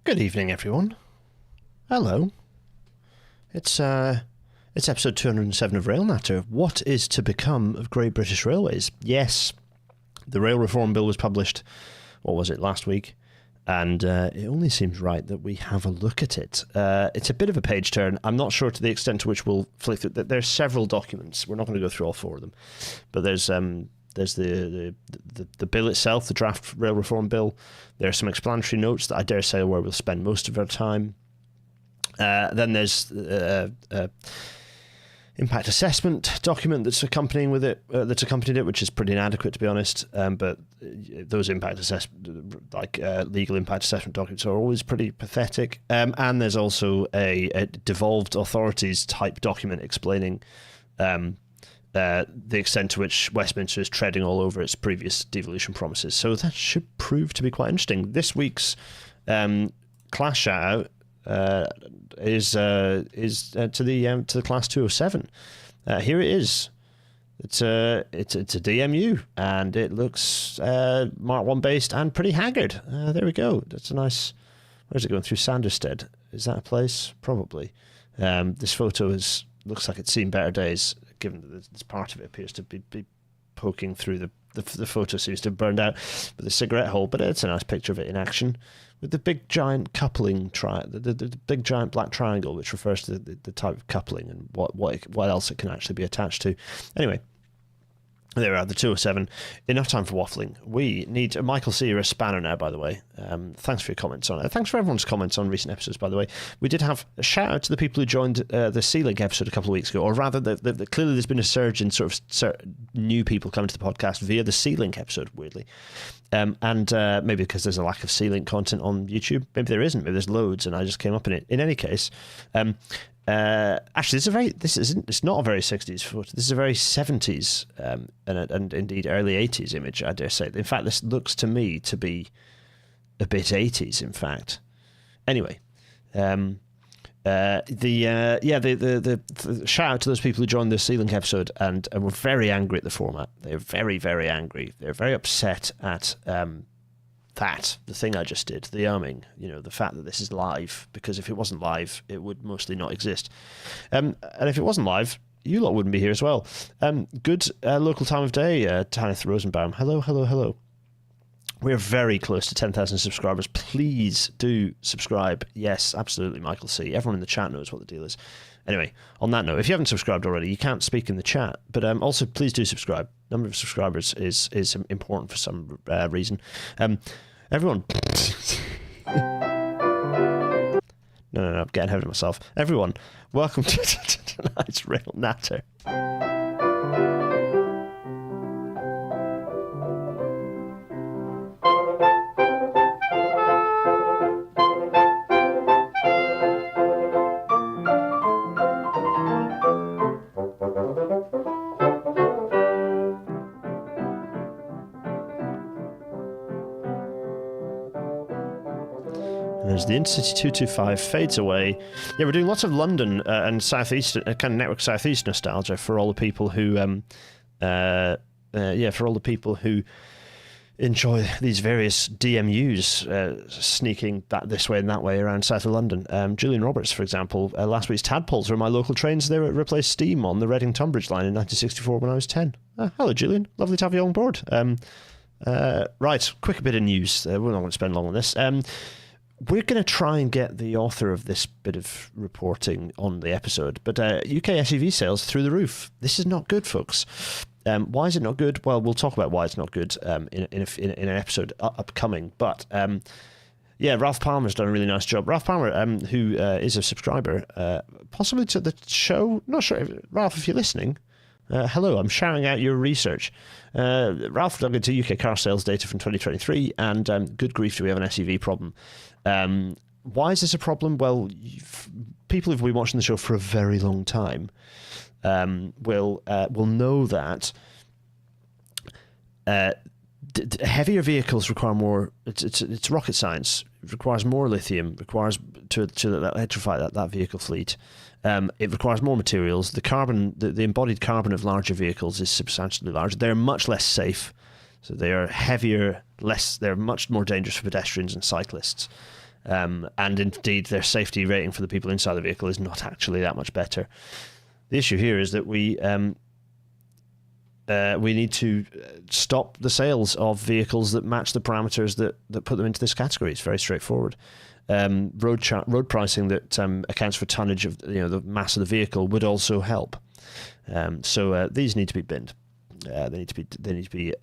Good evening, everyone. Hello. It's episode 207 of Rail Natter. What is to become of Great British Railways? Yes, the Rail Reform Bill was published, last week? And it only seems right that we have a look at it. It's a bit of a page turn. I'm not sure to the extent to which we'll flick through. There's several documents. We're not going to go through all four of them. But there's the bill itself, the draft Rail Reform Bill. There are some explanatory notes that I dare say are where we'll spend most of our time. Then there's impact assessment document that's accompanying with it, that's accompanied it, which is pretty inadequate, to be honest. But those impact assessment, legal impact assessment documents, are always pretty pathetic. And there's also a devolved authorities type document explaining the extent to which Westminster is treading all over its previous devolution promises. So that should prove to be quite interesting. This week's class shout out is to the class 207. Here it is. It's a DMU, and it looks Mark 1 based and pretty haggard. There we go. That's a nice. Where's it going through? Sanderstead. Is that a place? Probably. This photo looks like it's seen better days, given that this part of it appears to be poking through the photo seems to have burned out with a cigarette hole, but it's a nice picture of it in action with the big giant coupling the big giant black triangle, which refers to the type of coupling and what else it can actually be attached to. Anyway, there we are, the 207. Enough time for waffling. We need Michael C. You're a spanner now, by the way. Thanks for your comments on it. Thanks for everyone's comments on recent episodes, by the way. We did have a shout out to the people who joined the Sea-Link episode a couple of weeks ago, or rather, clearly there's been a surge in sort of new people coming to the podcast via the Sea-Link episode, weirdly. And maybe because there's a lack of Sea-Link content on YouTube. Maybe there isn't. Maybe there's loads, and I just came up in it. In any case, actually, it's not a very 60s photo. This is a very 70s and indeed early 80s image, I dare say. In fact, this looks to me to be a bit 80s, in fact. Anyway, the shout out to those people who joined the Sea-Link episode and were very angry at the format. They're very, very angry. They're very upset at the thing I just did, the arming, the fact that this is live, because if it wasn't live, it would mostly not exist. And if it wasn't live, you lot wouldn't be here as well. Good local time of day, Tanith Rosenbaum. Hello. We're very close to 10,000 subscribers. Please do subscribe. Yes, absolutely, Michael C. Everyone in the chat knows what the deal is. Anyway, on that note, if you haven't subscribed already, you can't speak in the chat. But also, please do subscribe. Number of subscribers is important for some reason. Everyone. No, I'm getting ahead of myself. Everyone, welcome to tonight's Rail Natter. As the Intercity 225 fades away. Yeah, we're doing lots of London and Southeast, kind of Network Southeast nostalgia for all the people who, enjoy these various DMUs sneaking this way and that way around south of London. Julian Roberts, for example, last week's tadpoles were my local trains. They replaced steam on the Reading-Tunbridge line in 1964 when I was 10. Hello, Julian. Lovely to have you on board. Right, quick bit of news. We're not going to spend long on this. We're going to try and get the author of this bit of reporting on the episode, but UK SUV sales through the roof. This is not good, folks. Why is it not good? Well, we'll talk about why it's not good in an episode upcoming. But Ralph Palmer's done a really nice job. Ralph Palmer, who is a subscriber, possibly to the show. Not sure, Ralph, if you're listening. Hello, I'm shouting out your research. Ralph dug into UK car sales data from 2023, and good grief, do we have an SUV problem? Why is this a problem? Well, people who've been watching the show for a very long time will know that heavier vehicles require more. It's rocket science. It requires more lithium. Requires to electrify that vehicle fleet. It requires more materials. The embodied carbon of larger vehicles is substantially larger. They're much less safe, so they are heavier. They're much more dangerous for pedestrians and cyclists. And indeed, their safety rating for the people inside the vehicle is not actually that much better. The issue here is that we need to stop the sales of vehicles that match the parameters that put them into this category. It's very straightforward. Road pricing that accounts for tonnage of the mass of the vehicle would also help. So these need to be binned. They need to be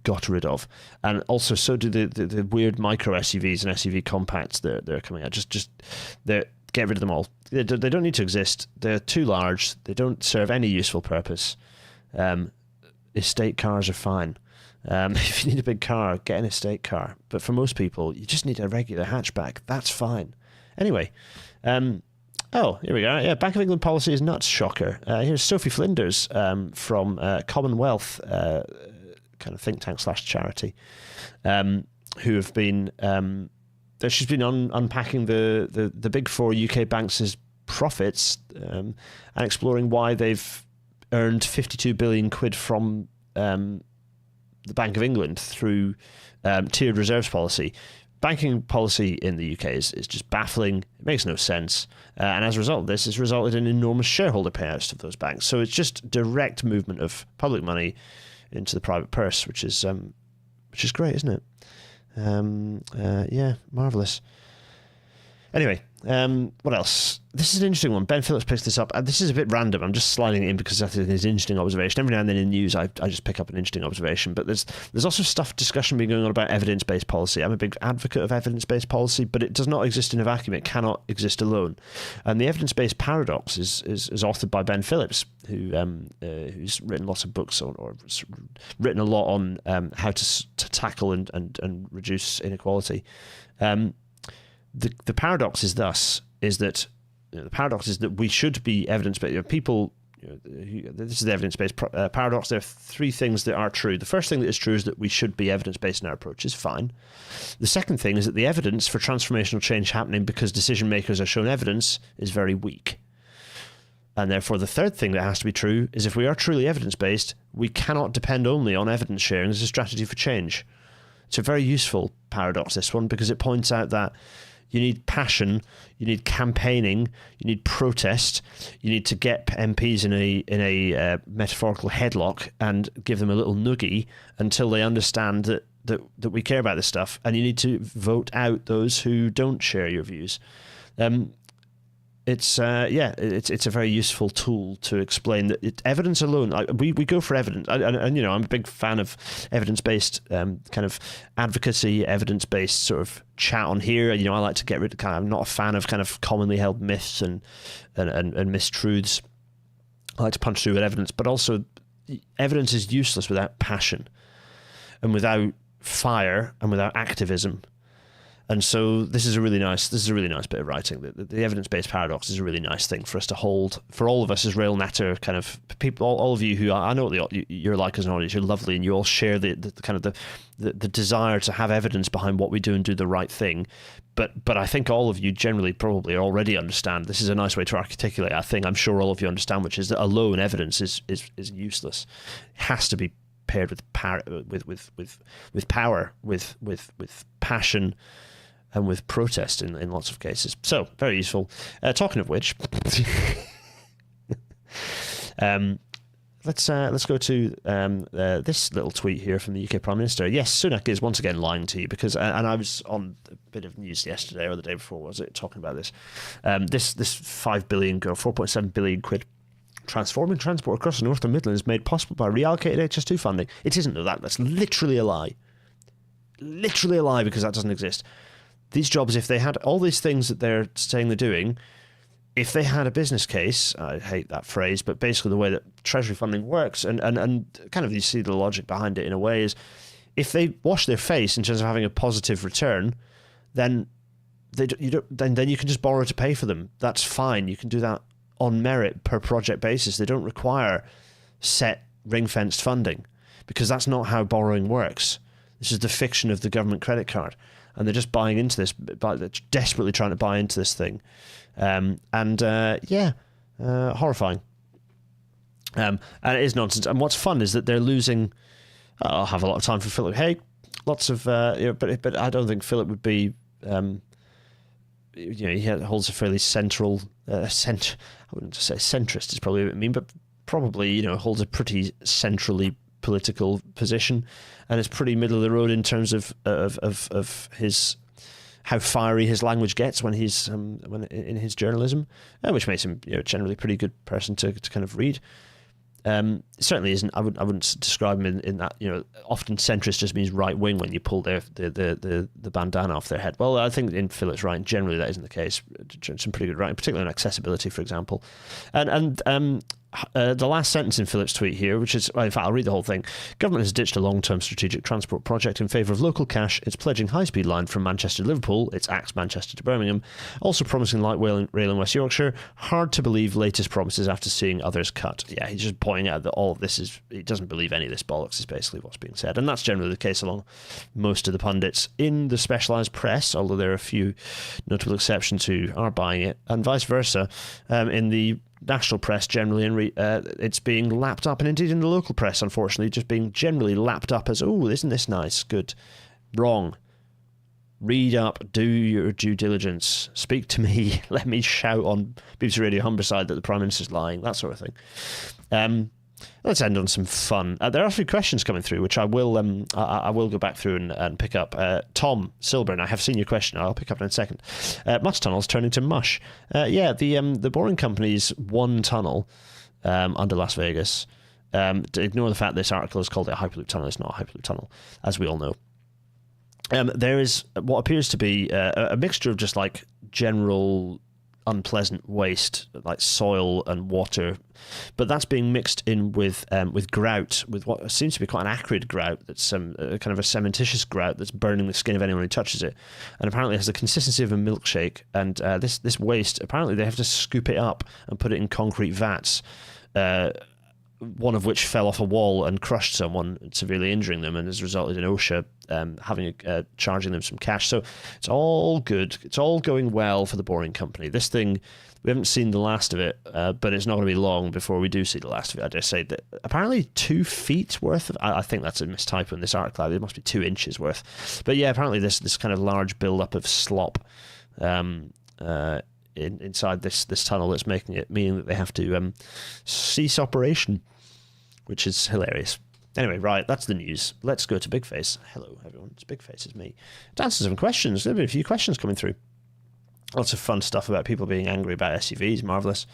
got rid of, and also so do the weird micro SUVs and SUV compacts that are coming out. Just get rid of them all. They don't need to exist. They're too large. They don't serve any useful purpose. Estate cars are fine. If you need a big car, get an estate car. But for most people, you just need a regular hatchback. That's fine. Anyway, here we go. Yeah, Bank of England policy is nuts. Shocker. Here's Sophie Flinders from Commonwealth, kind of think tank / charity, who have been. She's been unpacking the big four UK banks' profits and exploring why they've earned 52 billion quid from the Bank of England through tiered reserves policy. Banking policy in the UK is just baffling. It makes no sense. And as a result of this, it's resulted in enormous shareholder payouts to those banks. So it's just direct movement of public money into the private purse, which is great, isn't it? Yeah, marvellous. Anyway, what else? This is an interesting one. Ben Phillips picks this up. This is a bit random. I'm just sliding it in because I think it's an interesting observation. Every now and then in news, I just pick up an interesting observation. But there's also discussion being going on about evidence-based policy. I'm a big advocate of evidence-based policy, but it does not exist in a vacuum. It cannot exist alone. And the evidence-based paradox is authored by Ben Phillips, who's written lots of books or written a lot on how to tackle and reduce inequality. The paradox is that the paradox is that we should be evidence-based. People, this is the evidence-based paradox. There are three things that are true. The first thing that is true is that we should be evidence-based in our approach. Is fine. The second thing is that the evidence for transformational change happening because decision makers are shown evidence is very weak. And therefore, the third thing that has to be true is if we are truly evidence-based, we cannot depend only on evidence sharing as a strategy for change. It's a very useful paradox, this one, because it points out that you need passion, you need campaigning, you need protest, you need to get MPs in a metaphorical headlock and give them a little noogie until they understand that we care about this stuff, and you need to vote out those who don't share your views. It's a very useful tool to explain that evidence alone. We go for evidence, and I'm a big fan of evidence-based kind of advocacy, evidence-based sort of chat on here. I like to get rid of I'm not a fan of kind of commonly held myths and mistruths. I like to punch through with evidence, but also evidence is useless without passion, and without fire, and without activism. And so this is a really nice bit of writing. The evidence-based paradox is a really nice thing for us to hold, for all of us as rail natter kind of people, all of you who I know what you're like as an audience. You're lovely, and you all share the kind of the desire to have evidence behind what we do and do the right thing. But I think all of you generally probably already understand. This is a nice way to articulate a thing I'm sure all of you understand, which is that alone evidence is useless. It has to be paired with power, with passion, and with protest in lots of cases. So, very useful. Talking of which, let's go to this little tweet here from the UK Prime Minister. Yes, Sunak is once again lying to you because, and I was on a bit of news yesterday or the day before, was it, talking about this. This 5 billion, 4.7 billion quid transforming transport across the North and Midlands made possible by reallocated HS2 funding. It isn't that's literally a lie. Literally a lie, because that doesn't exist. These jobs, if they had all these things that they're saying they're doing, if they had a business case, I hate that phrase, but basically the way that Treasury funding works, and kind of you see the logic behind it in a way, is if they wash their face in terms of having a positive return, then then you can just borrow to pay for them. That's fine. You can do that on merit per project basis. They don't require set ring-fenced funding, because that's not how borrowing works. This is the fiction of the government credit card. And they're just buying into this, they're desperately trying to buy into this thing. Horrifying. And it is nonsense. And what's fun is that they're losing. I'll have a lot of time for Philip Hague. Lots of, but I don't think Philip would be he holds a fairly central, I wouldn't say centrist is probably a bit mean, but probably, holds a pretty centrally political position, and is pretty middle of the road in terms of his how fiery his language gets when he's when in his journalism, which makes him generally a pretty good person to kind of read. Certainly isn't. I wouldn't describe him in that. Often centrist just means right wing when you pull the bandana off their head. Well, I think in Philip's writing generally that isn't the case. Some pretty good writing, particularly on accessibility, for example, and the last sentence in Philip's tweet here, which is, in fact, I'll read the whole thing. Government has ditched a long-term strategic transport project in favour of local cash. It's pledging high-speed line from Manchester to Liverpool. It's axed Manchester to Birmingham. Also promising light rail in West Yorkshire. Hard to believe latest promises after seeing others cut. Yeah, he's just pointing out that all of this is, he doesn't believe any of this bollocks is basically what's being said. And that's generally the case along most of the pundits in the specialised press, although there are a few notable exceptions who are buying it, and vice versa in the national press generally, and it's being lapped up, and indeed in the local press, unfortunately, just being generally lapped up as, oh, isn't this nice? Good. Wrong. Read up, do your due diligence, speak to me, let me shout on BBC Radio Humberside that the Prime Minister's lying, that sort of thing. Let's end on some fun. There are a few questions coming through, which I will go back through and pick up. Tom Silburn, I have seen your question. I'll pick up in a second. Much tunnels turning to mush. The Boring Company's one tunnel under Las Vegas. To ignore the fact this article is called a Hyperloop tunnel. It's not a Hyperloop tunnel, as we all know. There is what appears to be a mixture of just like general unpleasant waste, like soil and water, but that's being mixed in with grout, with what seems to be quite an acrid grout that's kind of a cementitious grout that's burning the skin of anyone who touches it, and apparently has the consistency of a milkshake. And this waste, apparently they have to scoop it up and put it in concrete vats, one of which fell off a wall and crushed someone, severely injuring them, and has resulted in OSHA charging them some cash. So it's all good. It's all going well for the Boring Company. This thing, we haven't seen the last of it, but it's not going to be long before we do see the last of it. I dare say that apparently 2 feet worth of, I think that's a mistypo in this article. It must be 2 inches worth. But yeah, apparently this kind of large build-up of slop inside this tunnel that's meaning that they have to cease operation, which is hilarious. Anyway, right, that's the news. Let's go to Big Face. Hello, everyone. It's Big Face. It's me. To answer some questions. There have been a few questions coming through. Lots of fun stuff about people being angry about SUVs. Marvellous.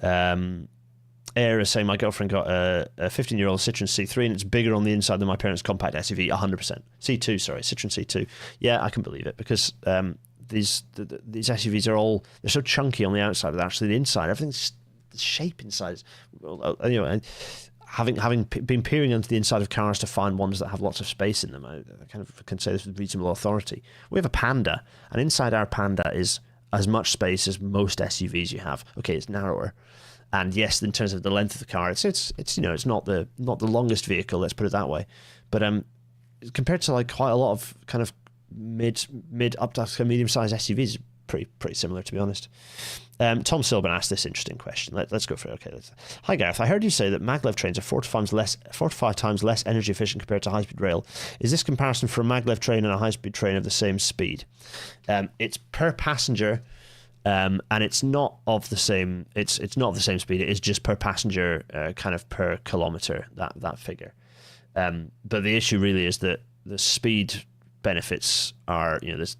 Air is saying, my girlfriend got a 15-year-old Citroen C3 and it's bigger on the inside than my parents' compact SUV. 100%. C2, sorry. Citroen C2. Yeah, I can believe it because these SUVs are all, they're so chunky on the outside, but actually the inside, everything's, the shape inside is, having been peering into the inside of cars to find ones that have lots of space in them, I kind of can say this with reasonable authority. We have a Panda, and inside our Panda is as much space as most SUVs you have. Okay, it's narrower, and yes, in terms of the length of the car, it's not the longest vehicle. Let's put it that way. But compared to like quite a lot of kind of mid up to medium-sized SUVs, pretty similar, to be honest. Tom Silburn asked this interesting question. Let's go for it. Okay. Hi Gareth, I heard you say that maglev trains are 4 to 5 times less energy efficient compared to high-speed rail. Is this comparison for a maglev train and a high-speed train of the same speed? It's per passenger, and it's not of the same. It's not of the same speed. It is just per passenger, kind of per kilometer. That figure. But the issue really is that the speed benefits are, there's,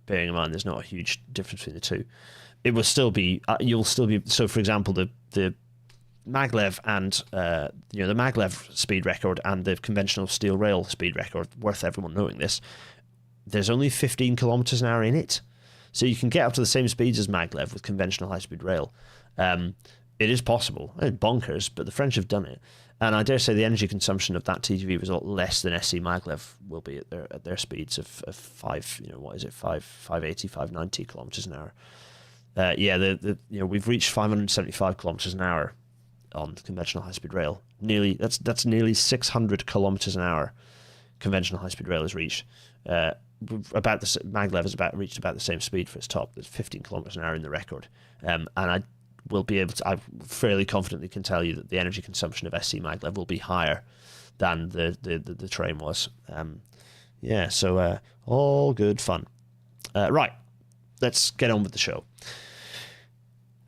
bearing in mind there's not a huge difference between the two. It will still be, you'll still be, so for example, the maglev and, the maglev speed record and the conventional steel rail speed record, worth everyone knowing this, there's only 15 kilometers an hour in it. So you can get up to the same speeds as maglev with conventional high-speed rail. It is possible. It's bonkers, but the French have done it. And I dare say the energy consumption of that TGV was a lot less than SC maglev will be at their speeds of 580, 590 kilometers an hour. We've reached 575 kilometers an hour on conventional high-speed rail. That's nearly 600 kilometers an hour. Conventional high-speed rail has reached. Maglev has reached about the same speed for its top. There's 15 kilometers an hour in the record, and I fairly confidently can tell you that the energy consumption of SC maglev will be higher than the train was. So all good fun. Right. let's get on with the show.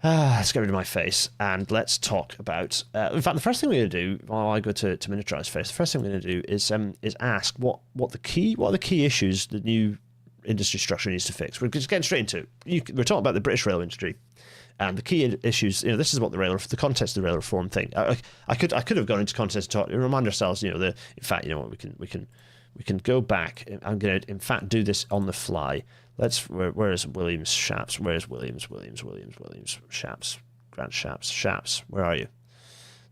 Let's get rid of my face and let's talk about. In fact, the first thing we're going to do while I go to miniaturize face, the first thing we're going to do is ask what are the key issues the new industry structure needs to fix. We're just getting straight into it. We're talking about the British rail industry and the key issues. This is what the context of the rail reform thing. I could have gone into context to talk. Remind ourselves. In fact, we can go back. I'm going to in fact do this on the fly. Where is Williams Shaps? Where is Williams Shaps? Grant Shaps. Where are you?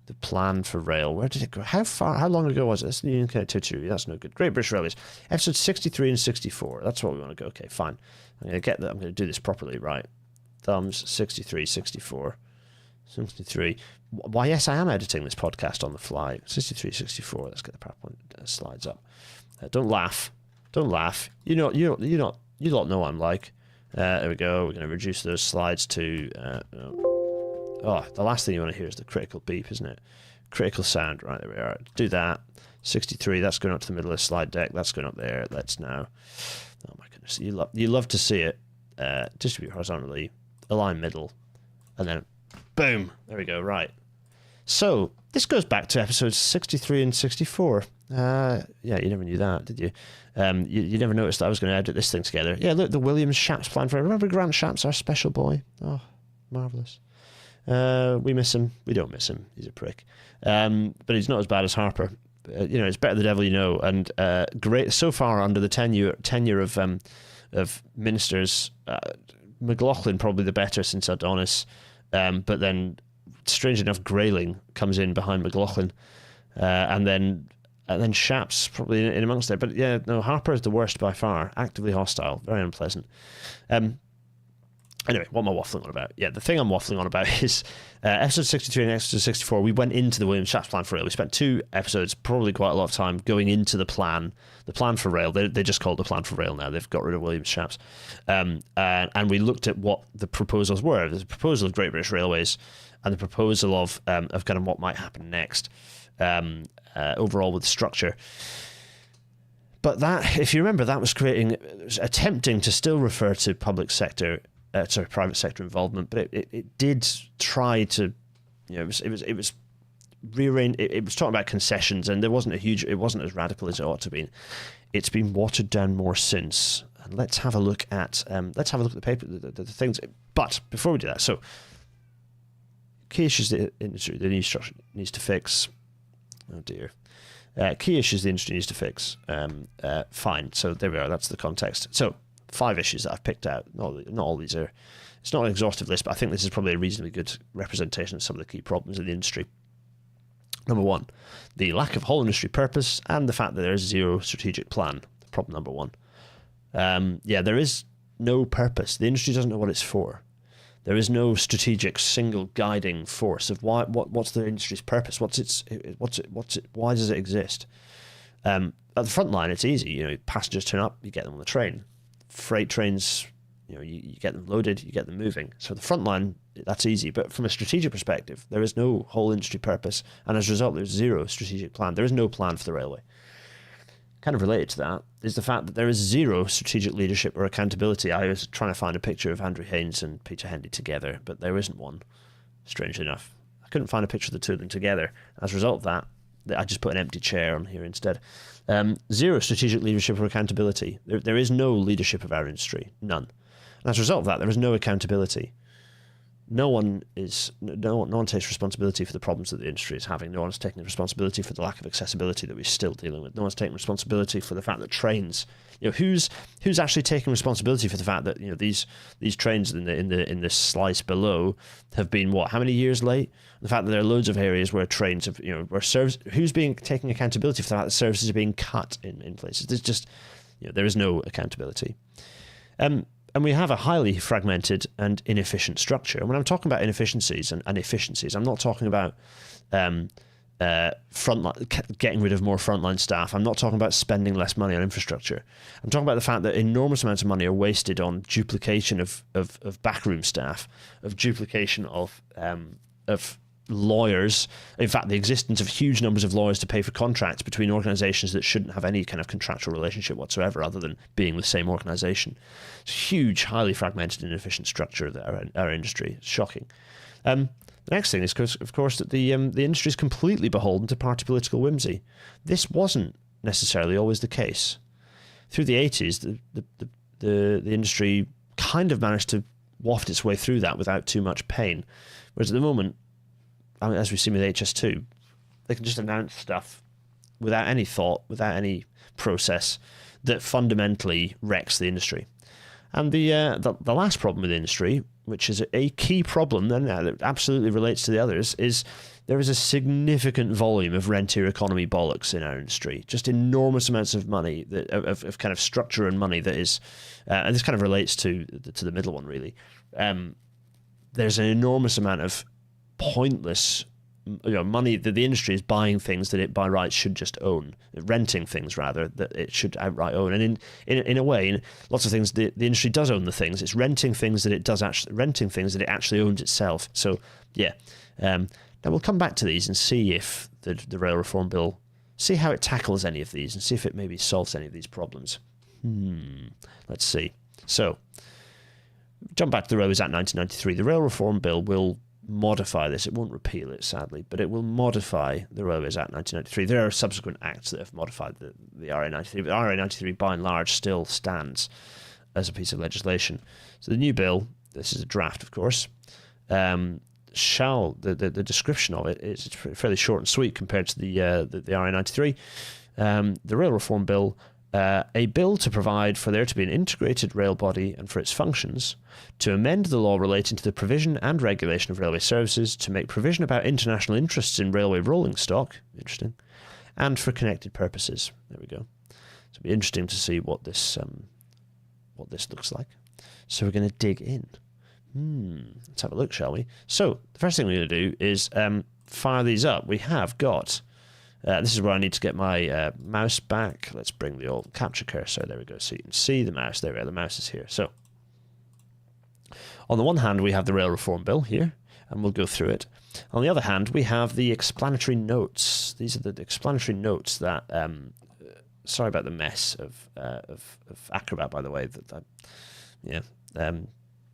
The plan for rail. Where did it go? How long ago was it? That's Union Connectivity. That's no good. Great British Railways. Episodes 63 and 64. That's what we want to go. Okay, fine. I'm going to get that. I'm going to do this properly, right? Thumbs 63, 64. 63. Why, yes, I am editing this podcast on the fly. 63, 64. Let's get the PowerPoint slides up. Don't laugh. Don't laugh. You lot know what I'm like. There we go. We're going to reduce those slides to... the last thing you want to hear is the critical beep, isn't it? Critical sound. Right, there we are. Do that. 63, that's going up to the middle of the slide deck. That's going up there. Let's now... Oh, my goodness. You love to see it. Distribute horizontally. Align middle. And then, boom. There we go. Right. So, this goes back to episodes 63 and 64. You never knew that, did you? You never noticed that I was going to edit this thing together. Yeah, look, the Williams Shaps plan for... Remember Grant Shaps, our special boy? Oh, marvellous. We miss him. We don't miss him. He's a prick. But he's not as bad as Harper. It's better the devil you know. And great so far under the tenure of ministers. McLaughlin probably the better since Adonis. But then, strange enough, Grayling comes in behind McLaughlin. And then Shaps probably in amongst there. But yeah, no, Harper is the worst by far. Actively hostile. Very unpleasant. Anyway, what am I waffling on about? Yeah, the thing I'm waffling on about is episode 63 and episode 64, we went into the Williams Shaps plan for rail. We spent 2 episodes, probably quite a lot of time, going into the plan for rail. They just call it the plan for rail now. They've got rid of Williams Shaps. And we looked at what the proposals were. There's a proposal of Great British Railways and the proposal of kind of what might happen next overall with the structure. But that, if you remember, that was attempting to still refer to private sector involvement, but it did try to, it was rearranged. It was talking about concessions, and it wasn't as radical as it ought to be. It's been watered down more since. And let's have a look at the paper, the things. But before we do that, so key issues the industry, the new structure needs to fix. Oh dear. Key issues the industry needs to fix. Fine. So there we are. That's the context. So 5 issues that I've picked out. Not all these are. It's not an exhaustive list, but I think this is probably a reasonably good representation of some of the key problems in the industry. Number 1, the lack of whole industry purpose and the fact that there is zero strategic plan. Problem number 1. There is no purpose. The industry doesn't know what it's for. There is no strategic single guiding force of what's the industry's purpose. Why does it exist? At the front line, it's easy. Passengers turn up, you get them on the train. Freight trains, you get them loaded, you get them moving. So the front line, that's easy. But from a strategic perspective, there is no whole industry purpose, and as a result, there's zero strategic plan. There is no plan for the railway. Kind of related to that is the fact that there is zero strategic leadership or accountability. I was trying to find a picture of Andrew Haynes and Peter Hendy together, but there isn't one, strangely enough. I couldn't find a picture of the two of them together. As a result of that, I just put an empty chair on here instead. Zero strategic leadership or accountability. There is no leadership of our industry, none. And as a result of that, there is no accountability. No one takes responsibility for the problems that the industry is having. No one's taking responsibility for the lack of accessibility that we're still dealing with. No one's taking responsibility for the fact that trains, who's actually taking responsibility for the fact that these trains in this slice below have been how many years late? The fact that there are loads of areas where trains have where service. Who's taking accountability for the fact that services are being cut in places? There's just there is no accountability. And we have a highly fragmented and inefficient structure. And when I'm talking about inefficiencies and efficiencies, I'm not talking about getting rid of more frontline staff. I'm not talking about spending less money on infrastructure. I'm talking about the fact that enormous amounts of money are wasted on duplication of backroom staff, of duplication of lawyers, in fact, the existence of huge numbers of lawyers to pay for contracts between organizations that shouldn't have any kind of contractual relationship whatsoever other than being the same organization. It's a huge, highly fragmented and inefficient structure of our industry. It's shocking. The next thing is, of course, that the industry is completely beholden to party political whimsy. This wasn't necessarily always the case. Through the 80s, the industry kind of managed to waft its way through that without too much pain. Whereas at the moment, I mean, as we've seen with HS2, they can just announce stuff without any thought, without any process, that fundamentally wrecks the industry. And the last problem with the industry, which is a key problem then that absolutely relates to the others, is there is a significant volume of rentier economy bollocks in our industry. Just enormous amounts of money, of kind of structure and money that is, and this kind of relates to the middle one really. There's an enormous amount of pointless money that the industry is buying things that it by rights should just own, renting things rather that it should outright own. And in a way, in lots of things, the industry does own the things. It's renting things that it actually owns itself. So yeah, now we'll come back to these and see if the rail reform bill, see how it tackles any of these and see if it maybe solves any of these problems. Let's see. So jump back to the Railways Act 1993. The rail reform bill will modify this. It won't repeal it, sadly, but it will modify the Railways Act 1993. There are subsequent acts that have modified the RA 93, but the RA 93 by and large still stands as a piece of legislation. So the new bill, this is a draft of course, the description of it is fairly short and sweet compared to the RA 93. The rail reform bill, a bill to provide for there to be an integrated rail body and for its functions, to amend the law relating to the provision and regulation of railway services, to make provision about international interests in railway rolling stock, interesting, and for connected purposes. There we go. So it'll be interesting to see what this looks like. So we're going to dig in. Let's have a look, shall we? So the first thing we're going to do is fire these up. We have got... this is where I need to get my mouse back. Let's bring the old capture cursor. There we go. So you can see the mouse. There we are. The mouse is here. So on the one hand, we have the rail reform bill here, and we'll go through it. On the other hand, we have the explanatory notes. These are the explanatory notes that... sorry about the mess of Acrobat, by the way.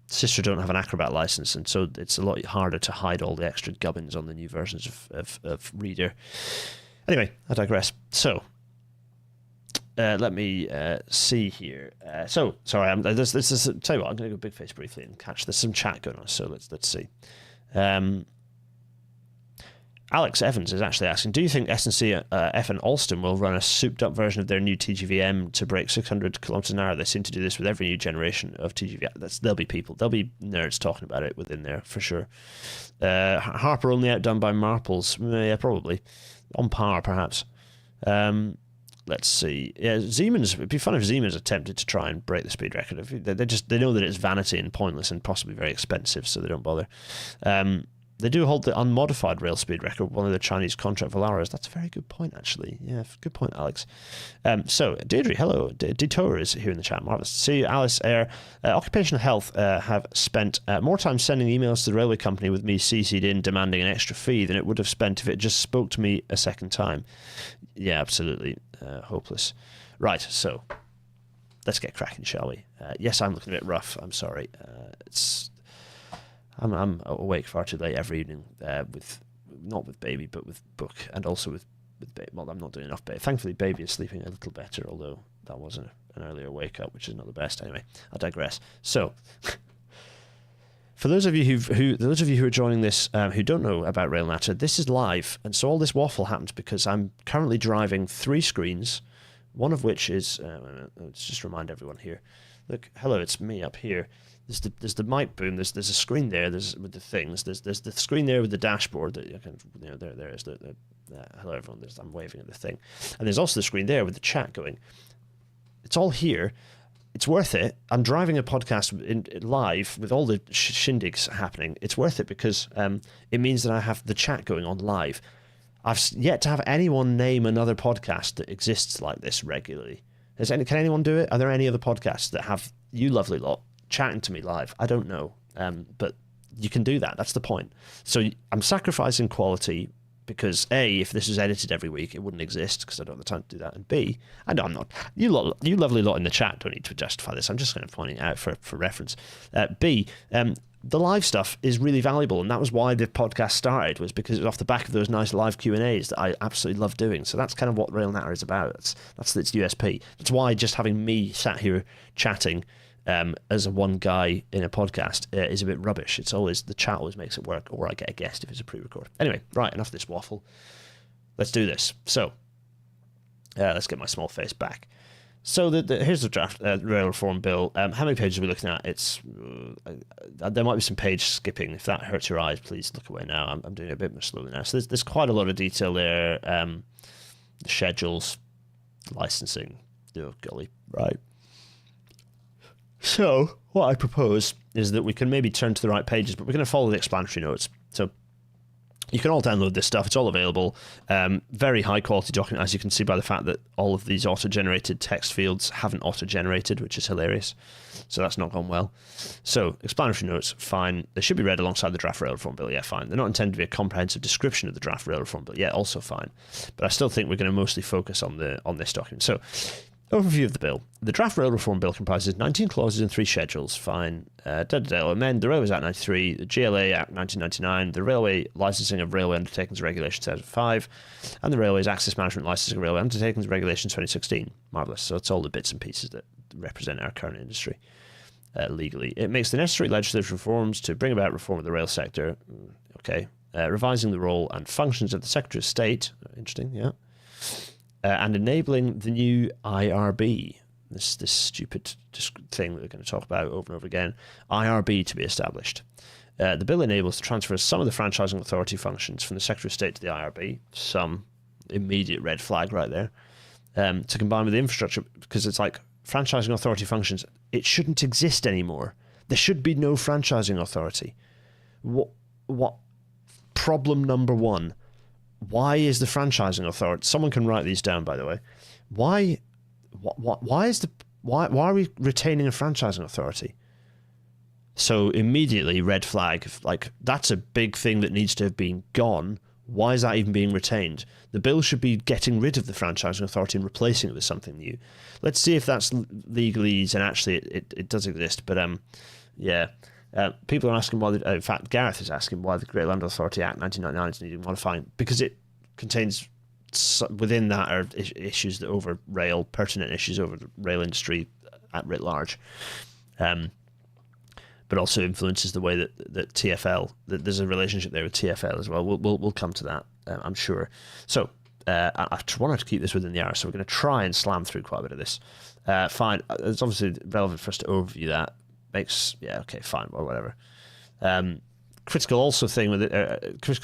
Sister don't have an Acrobat license, and so it's a lot harder to hide all the extra gubbins on the new versions of Reader. Anyway, I digress. So, let me see here. So, sorry, this is. Tell you what, I'm going to go big face briefly and catch. There's some chat going on, so let's see. Alex Evans is actually asking, do you think SNCF and Alstom will run a souped-up version of their new TGVM to break 600 kilometers an hour? They seem to do this with every new generation of TGV. There'll be people. There'll be nerds talking about it within there, for sure. Harper only outdone by Marples. Yeah, probably. On par, perhaps. Let's see. Yeah, Siemens. It'd be fun if Siemens attempted to try and break the speed record. They know that it's vanity and pointless and possibly very expensive, so they don't bother. They do hold the unmodified rail speed record, one of the Chinese contract Valaras. That's a very good point, actually. Yeah, good point, Alex. So, Deirdre, hello. Detour is here in the chat. Marvellous to see you. Alice Air. Occupational Health have spent more time sending emails to the railway company with me CC'd in demanding an extra fee than it would have spent if it just spoke to me a second time. Yeah, absolutely. Hopeless. Right, so, let's get cracking, shall we? Yes, I'm looking a bit rough. I'm sorry. I'm awake far too late every evening not with baby, but with book, and also with baby. Well, I'm not doing enough baby. Thankfully, baby is sleeping a little better, although that wasn't an earlier wake up, which is not the best. Anyway, I digress. So, for those of you who are joining this who don't know about RailNatter, this is live, and so all this waffle happened because I'm currently driving 3 screens, one of which is let's just remind everyone here. Look, hello, it's me up here. There's the mic boom. There's a screen there. There's with the things. There's the screen there with the dashboard. That there is the hello everyone. I'm waving at the thing, and there's also the screen there with the chat going. It's all here. It's worth it. I'm driving a podcast live with all the shindigs happening. It's worth it because it means that I have the chat going on live. I've yet to have anyone name another podcast that exists like this regularly. Can anyone do it? Are there any other podcasts that have you lovely lot chatting to me live? I don't know, but you can do that. That's the point. So I'm sacrificing quality because A, if this was edited every week, it wouldn't exist because I don't have the time to do that. And B, I know I'm not. You lovely lot in the chat don't need to justify this. I'm just kind of pointing it out for reference. B, the live stuff is really valuable, and that was why the podcast started, was because it was off the back of those nice live Q&As that I absolutely love doing. So that's kind of what Rail Natter is about. That's its USP. That's why just having me sat here chatting as a one guy in a podcast is a bit rubbish. It's always, the chat always makes it work, or I get a guest if it's a pre-record. Anyway, right, enough of this waffle. Let's do this. So, let's get my small face back. So here's the draft rail reform bill. How many pages are we looking at? It's there might be some page skipping. If that hurts your eyes, please look away now. I'm doing it a bit more slowly now. So there's quite a lot of detail there. The schedules, licensing. Oh golly, right. So what I propose is that we can maybe turn to the right pages, but we're going to follow the explanatory notes. So you can all download this stuff. It's all available. Very high quality document, as you can see by the fact that all of these auto-generated text fields haven't auto-generated, which is hilarious. So that's not gone well. So explanatory notes, fine. They should be read alongside the draft rail reform bill. Yeah, fine. They're not intended to be a comprehensive description of the draft rail reform bill. Yeah, also fine. But I still think we're going to mostly focus on this document. So overview of the bill. The draft rail reform bill comprises 19 clauses and 3 schedules. Fine. Amend the Railways Act 93, the GLA Act 1999, the Railway Licensing of Railway Undertakings Regulation 2005, and the Railways Access Management Licensing of Railway Undertakings Regulation 2016. Marvellous. So it's all the bits and pieces that represent our current industry legally. It makes the necessary legislative reforms to bring about reform of the rail sector. Okay. Revising the role and functions of the Secretary of State. Interesting, yeah. And enabling the new IRB, this stupid thing that we're going to talk about over and over again, IRB to be established. The bill enables the transfer of some of the franchising authority functions from the Secretary of State to the IRB, some immediate red flag right there, to combine with the infrastructure, because it's like franchising authority functions, it shouldn't exist anymore. There should be no franchising authority. What problem number one? Why is the franchising authority? Someone can write these down, by the way. Why are we retaining a franchising authority? So immediately red flag, like that's a big thing that needs to have been gone. Why is that even being retained? The bill should be getting rid of the franchising authority and replacing it with something new. Let's see if that's legalese, and actually it does exist. But yeah. People are asking why, in fact, Gareth is asking why the Great Land Authority Act 1999 is needed modifying, because it contains, within that are issues that over rail, pertinent issues over the rail industry at writ large, but also influences the way that TfL, that there's a relationship there with TfL as well. We'll come to that, I'm sure. So I wanted to keep this within the hour, so we're going to try and slam through quite a bit of this. Fine, it's obviously relevant for us to overview that. Yeah, okay, fine, or whatever. Critical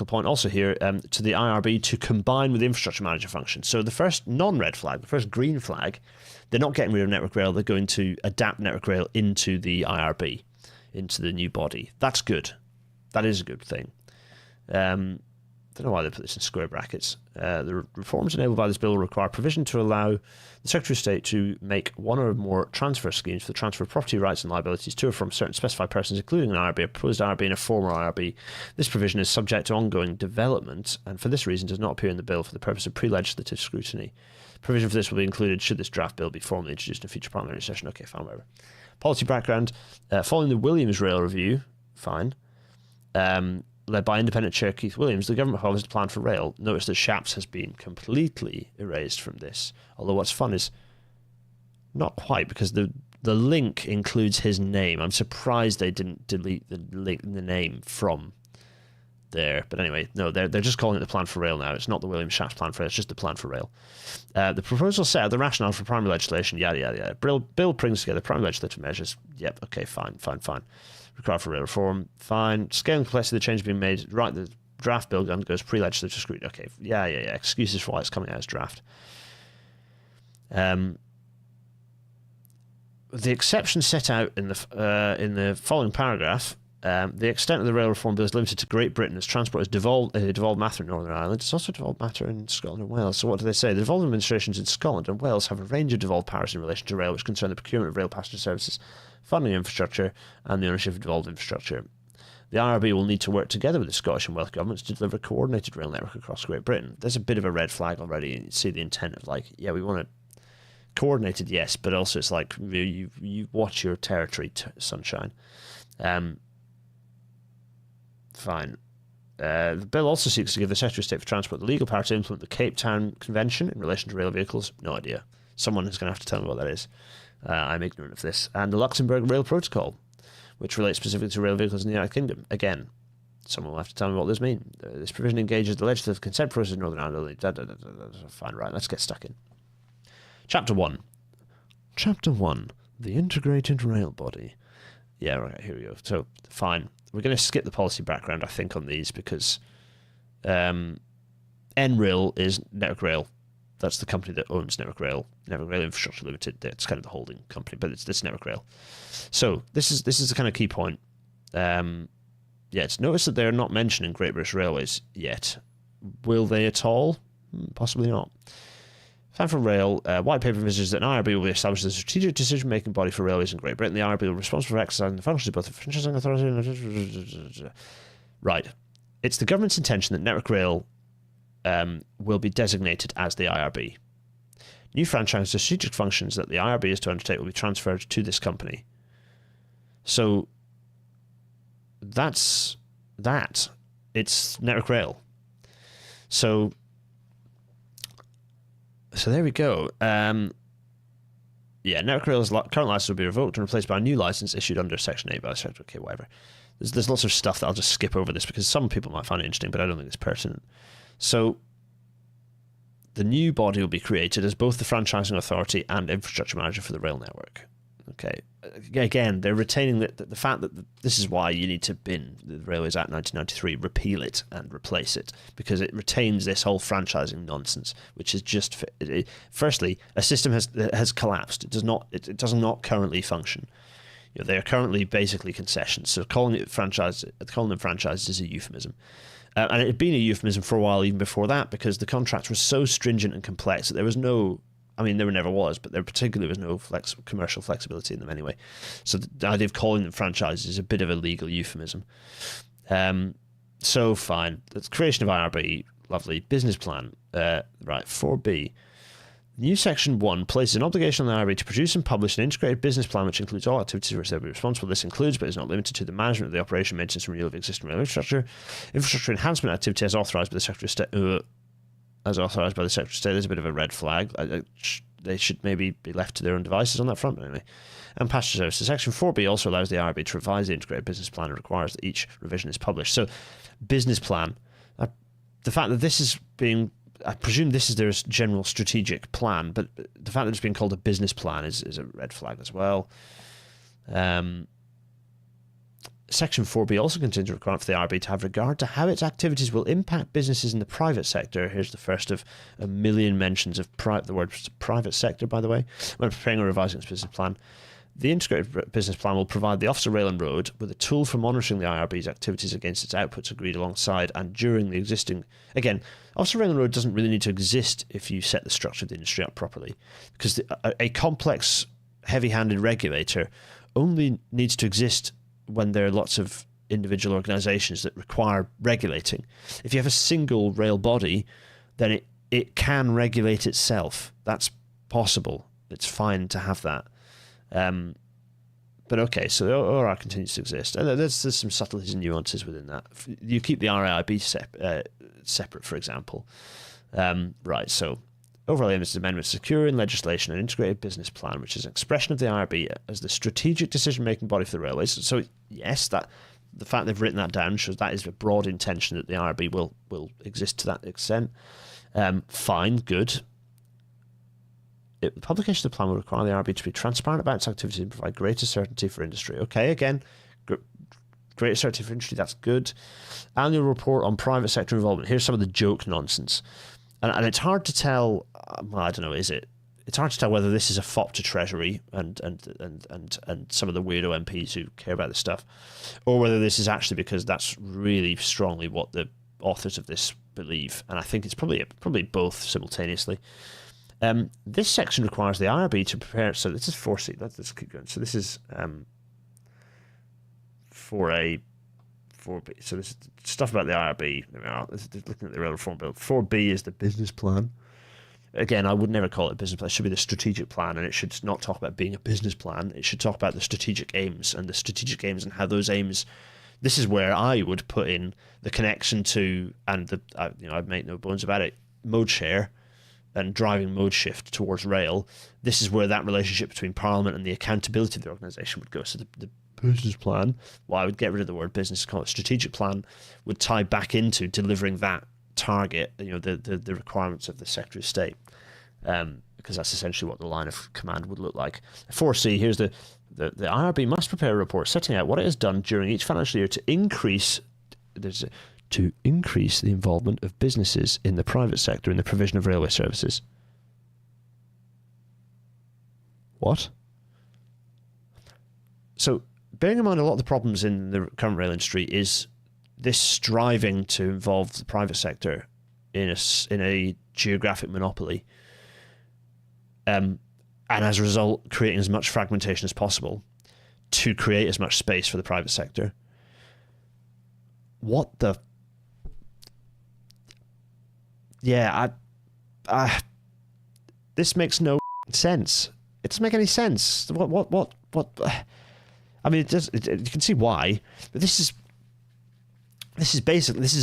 point also here to the IRB to combine with the infrastructure manager function. So the first non-red flag, the first green flag, they're not getting rid of Network Rail. They're going to adapt Network Rail into the IRB, into the new body. That's good. That is a good thing. I don't know why they put this in square brackets. The reforms enabled by this bill will require provision to allow the Secretary of State to make one or more transfer schemes for the transfer of property rights and liabilities to or from certain specified persons, including an IRB, a proposed IRB, and a former IRB. This provision is subject to ongoing development, and for this reason does not appear in the bill for the purpose of pre-legislative scrutiny. Provision for this will be included should this draft bill be formally introduced in a future parliamentary session. Okay, fine, whatever. Policy background. Following the Williams Rail Review, fine. Led by independent chair Keith Williams, the government published a plan for rail. Notice that Shapps has been completely erased from this. Although what's fun is not quite, because the link includes his name. I'm surprised they didn't delete the name from there. But anyway, no, they're just calling it the plan for rail now. It's not the William Shapps plan for rail. It's just the plan for rail. The proposal set out the rationale for primary legislation. Yada yada yada. Bill brings together primary legislative measures. Yep. Okay. Fine. Required for rail reform, fine. Scale and complexity of the change being made, right, the draft bill undergoes pre-legislative scrutiny. Okay, yeah. Excuses for why it's coming out as draft. The exception set out in the following paragraph, the extent of the rail reform bill is limited to Great Britain as transport is devolved matter in Northern Ireland. It's also devolved matter in Scotland and Wales. So what do they say? The devolved administrations in Scotland and Wales have a range of devolved powers in relation to rail, which concern the procurement of rail passenger services, funding infrastructure, and the ownership of devolved infrastructure. The IRB will need to work together with the Scottish and Welsh governments to deliver a coordinated rail network across Great Britain. There's a bit of a red flag already. You see the intent of like, yeah, we want it coordinated, yes, but also it's like you watch your territory, sunshine. Fine. The bill also seeks to give the Secretary of State for Transport the legal power to implement the Cape Town Convention in relation to rail vehicles. No idea. Someone is going to have to tell me what that is. I'm ignorant of this. And the Luxembourg Rail Protocol, which relates specifically to rail vehicles in the United Kingdom. Again, someone will have to tell me what this means. This provision engages the legislative consent process in Northern Ireland. Fine, right, let's get stuck in. Chapter 1. Chapter 1. The Integrated Rail Body. Yeah, right, here we go. So, fine. We're going to skip the policy background, I think, on these because NRail is Network Rail. That's the company that owns Network Rail Infrastructure Limited. That's kind of the holding company, but it's Network Rail. So this is the kind of key point. It's notice that they're not mentioning Great British Railways yet. Will they at all? Possibly not. Fan from Rail, white paper envisages that an IRB will be established as a strategic decision-making body for railways in Great Britain. The IRB will be responsible for exercising the functions of both the franchising authority and... Right. It's the government's intention that Network Rail will be designated as the IRB. New franchise strategic functions that the IRB is to undertake will be transferred to this company. So that's that. It's Network Rail. So there we go. Network Rail's current license will be revoked and replaced by a new license issued under Section 8 by the Secretary. Okay, whatever. There's lots of stuff that I'll just skip over this because some people might find it interesting, but I don't think it's pertinent. So the new body will be created as both the franchising authority and infrastructure manager for the rail network. Okay. Again, they're retaining the fact that this is why you need to bin the Railways Act 1993, repeal it and replace it, because it retains this whole franchising nonsense, which is just firstly, a system has collapsed. It does not currently function. They are currently basically concessions. So calling them franchises is a euphemism. And it had been a euphemism for a while even before that, because the contracts were so stringent and complex that there was no, there never was, but there particularly was no commercial flexibility in them anyway. So the idea of calling them franchises is a bit of a legal euphemism. So fine. The creation of IRB, lovely. Business plan. Right, 4B. New Section 1 places an obligation on the IRB to produce and publish an integrated business plan which includes all activities for which they will be responsible. This includes, but is not limited to, the management of the operation, maintenance and renewal of existing rail infrastructure enhancement activity as authorised by the Secretary of State. There's a bit of a red flag. They should maybe be left to their own devices on that front, anyway. And passenger services. Section 4B also allows the IRB to revise the integrated business plan and requires that each revision is published. So, business plan. The fact that this is being... I presume this is their general strategic plan, but the fact that it's being called a business plan is a red flag as well. Section 4B also contains a requirement for the IRB to have regard to how its activities will impact businesses in the private sector. Here's the first of a million mentions of the word private sector, by the way, when preparing or revising its business plan. The integrated business plan will provide the Office of Rail and Road with a tool for monitoring the IRB's activities against its outputs agreed alongside and during the existing... Again, Office of Rail and Road doesn't really need to exist if you set the structure of the industry up properly, because a complex, heavy-handed regulator only needs to exist when there are lots of individual organisations that require regulating. If you have a single rail body, then it can regulate itself. That's possible. It's fine to have that. But okay, so the ORR continues to exist. And there's some subtleties and nuances within that. You keep the RAIB separate, for example. Right, so overall aim is the amendment to secure in legislation an integrated business plan, which is an expression of the IRB as the strategic decision-making body for the railways. So yes, that the fact they've written that down shows that is a broad intention that the IRB will exist to that extent. Fine, good. The publication of the plan will require the IRB to be transparent about its activities and provide greater certainty for industry. Okay, again, greater certainty for industry, that's good. Annual report on private sector involvement. Here's some of the joke nonsense. And it's hard to tell, I don't know, is it? It's hard to tell whether this is a fop to Treasury and some of the weirdo MPs who care about this stuff, or whether this is actually because that's really strongly what the authors of this believe. And I think it's probably both simultaneously. This section requires the IRB to prepare... So this is 4C. Let's keep going. So this is 4A, 4B. So there's stuff about the IRB. Looking at the Rail Reform Bill. 4B is the business plan. Again, I would never call it a business plan. It should be the strategic plan, and it should not talk about being a business plan. It should talk about the strategic aims and how those aims. This is where I would put in the connection to, and I'd make no bones about it, mode share and driving mode shift towards rail. This is where that relationship between Parliament and the accountability of the organisation would go. So the business plan, well, I would get rid of the word business, call it strategic plan, would tie back into delivering that target, the requirements of the Secretary of State, because that's essentially what the line of command would look like. 4C, here's the IRB must prepare a report setting out what it has done during each financial year to increase the involvement of businesses in the private sector in the provision of railway services. What? So, bearing in mind a lot of the problems in the current rail industry is this striving to involve the private sector in a geographic monopoly, and as a result creating as much fragmentation as possible to create as much space for the private sector. What the... Yeah, this makes no sense. It doesn't make any sense. What? I mean, it does. You can see why, but this is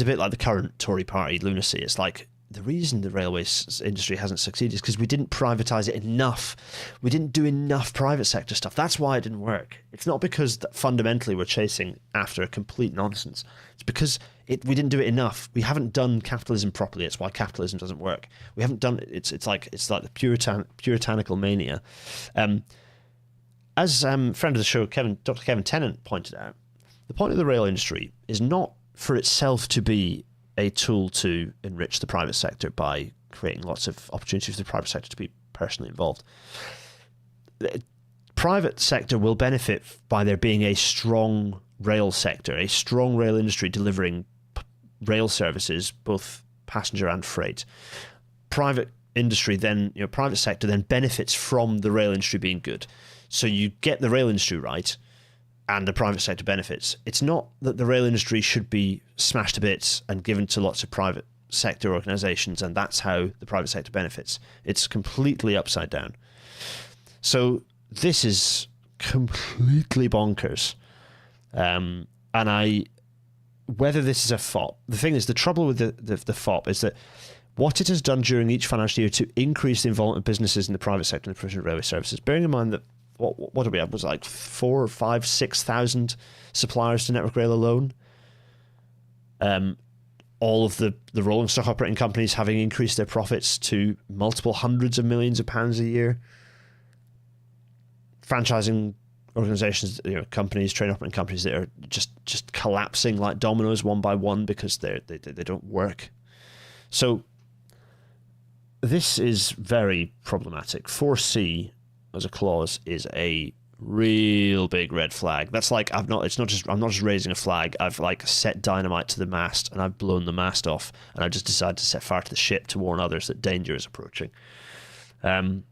a bit like the current Tory party lunacy. It's like the reason the railways industry hasn't succeeded is because we didn't privatise it enough. We didn't do enough private sector stuff. That's why it didn't work. It's not because fundamentally we're chasing after a complete nonsense. It's because we didn't do it enough. We haven't done capitalism properly. It's why capitalism doesn't work. We haven't done it. It's like the puritanical mania. As friend of the show, Dr. Kevin Tennant pointed out, the point of the rail industry is not for itself to be a tool to enrich the private sector by creating lots of opportunities for the private sector to be personally involved. The private sector will benefit by there being a strong rail sector, a strong rail industry delivering rail services, both passenger and freight. Private sector then benefits from the rail industry being good. So you get the rail industry right, and the private sector benefits. It's not that the rail industry should be smashed to bits and given to lots of private sector organisations, and that's how the private sector benefits. It's completely upside down. So this is completely bonkers. Whether this is a FOP, the thing is, the trouble with the FOP is that what it has done during each financial year to increase the involvement of businesses in the private sector and the provision of railway services, bearing in mind that what do we have? Was it like 4,000 or 5,000, 6,000 suppliers to Network Rail alone? All of the rolling stock operating companies having increased their profits to multiple hundreds of millions of pounds a year. Franchising organisations, companies, train operating companies that are just collapsing like dominoes one by one because they don't work. So this is very problematic. 4C as a clause is a real big red flag. That's like I'm not just raising a flag. I've like set dynamite to the mast and I've blown the mast off, and I've just decided to set fire to the ship to warn others that danger is approaching. A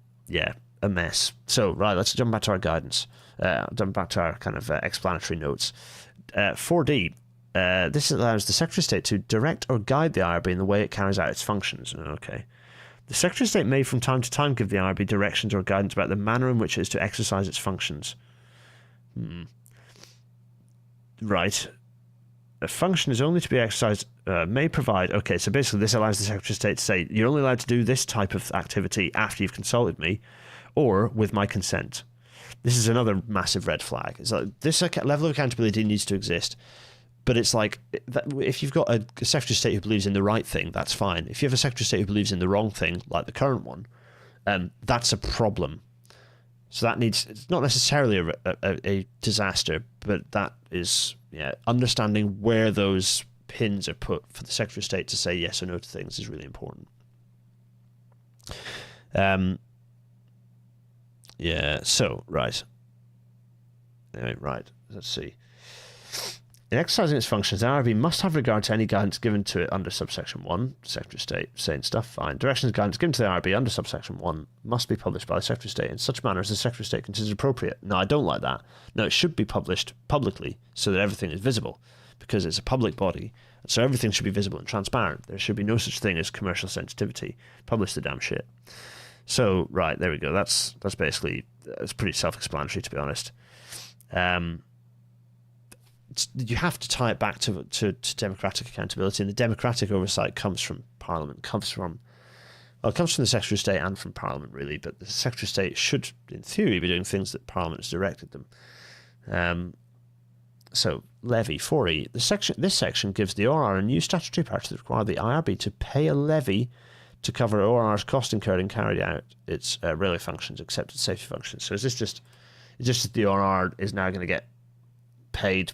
mess. So right, let's jump back to our guidance. Jump back to our kind of explanatory notes. 4D. This allows the Secretary of State to direct or guide the IRB in the way it carries out its functions. Okay. The Secretary of State may from time to time give the IRB directions or guidance about the manner in which it is to exercise its functions. Right. A function is only to be exercised, may provide... Okay, so basically this allows the Secretary of State to say, you're only allowed to do this type of activity after you've consulted me or with my consent. This is another massive red flag. It's like this level of accountability needs to exist. But it's like, if you've got a Secretary of State who believes in the right thing, that's fine. If you have a Secretary of State who believes in the wrong thing, like the current one, that's a problem. So that needs, it's not necessarily a disaster, but that is, understanding where those pins are put for the Secretary of State to say yes or no to things is really important. Right. Anyway, right, let's see. In exercising its functions, the IRB must have regard to any guidance given to it under subsection 1. Secretary of State saying stuff, fine. Directions and guidance given to the IRB under subsection 1 must be published by the Secretary of State in such manner as the Secretary of State considers appropriate. No, I don't like that. No, it should be published publicly so that everything is visible. because it's a public body, so everything should be visible and transparent. There should be no such thing as commercial sensitivity. Publish the damn shit. So, right, there we go. That's basically, it's pretty self-explanatory, to be honest. You have to tie it back to democratic accountability, and the democratic oversight comes from Parliament, comes from the Secretary of State and from Parliament, really, but the Secretary of State should, in theory, be doing things that Parliament has directed them. So, levy, 4E. This section gives the ORR a new statutory power to require the IRB to pay a levy to cover ORR's cost incurred in carrying out its railway functions, accepted safety functions. So is this just that the ORR is now going to get paid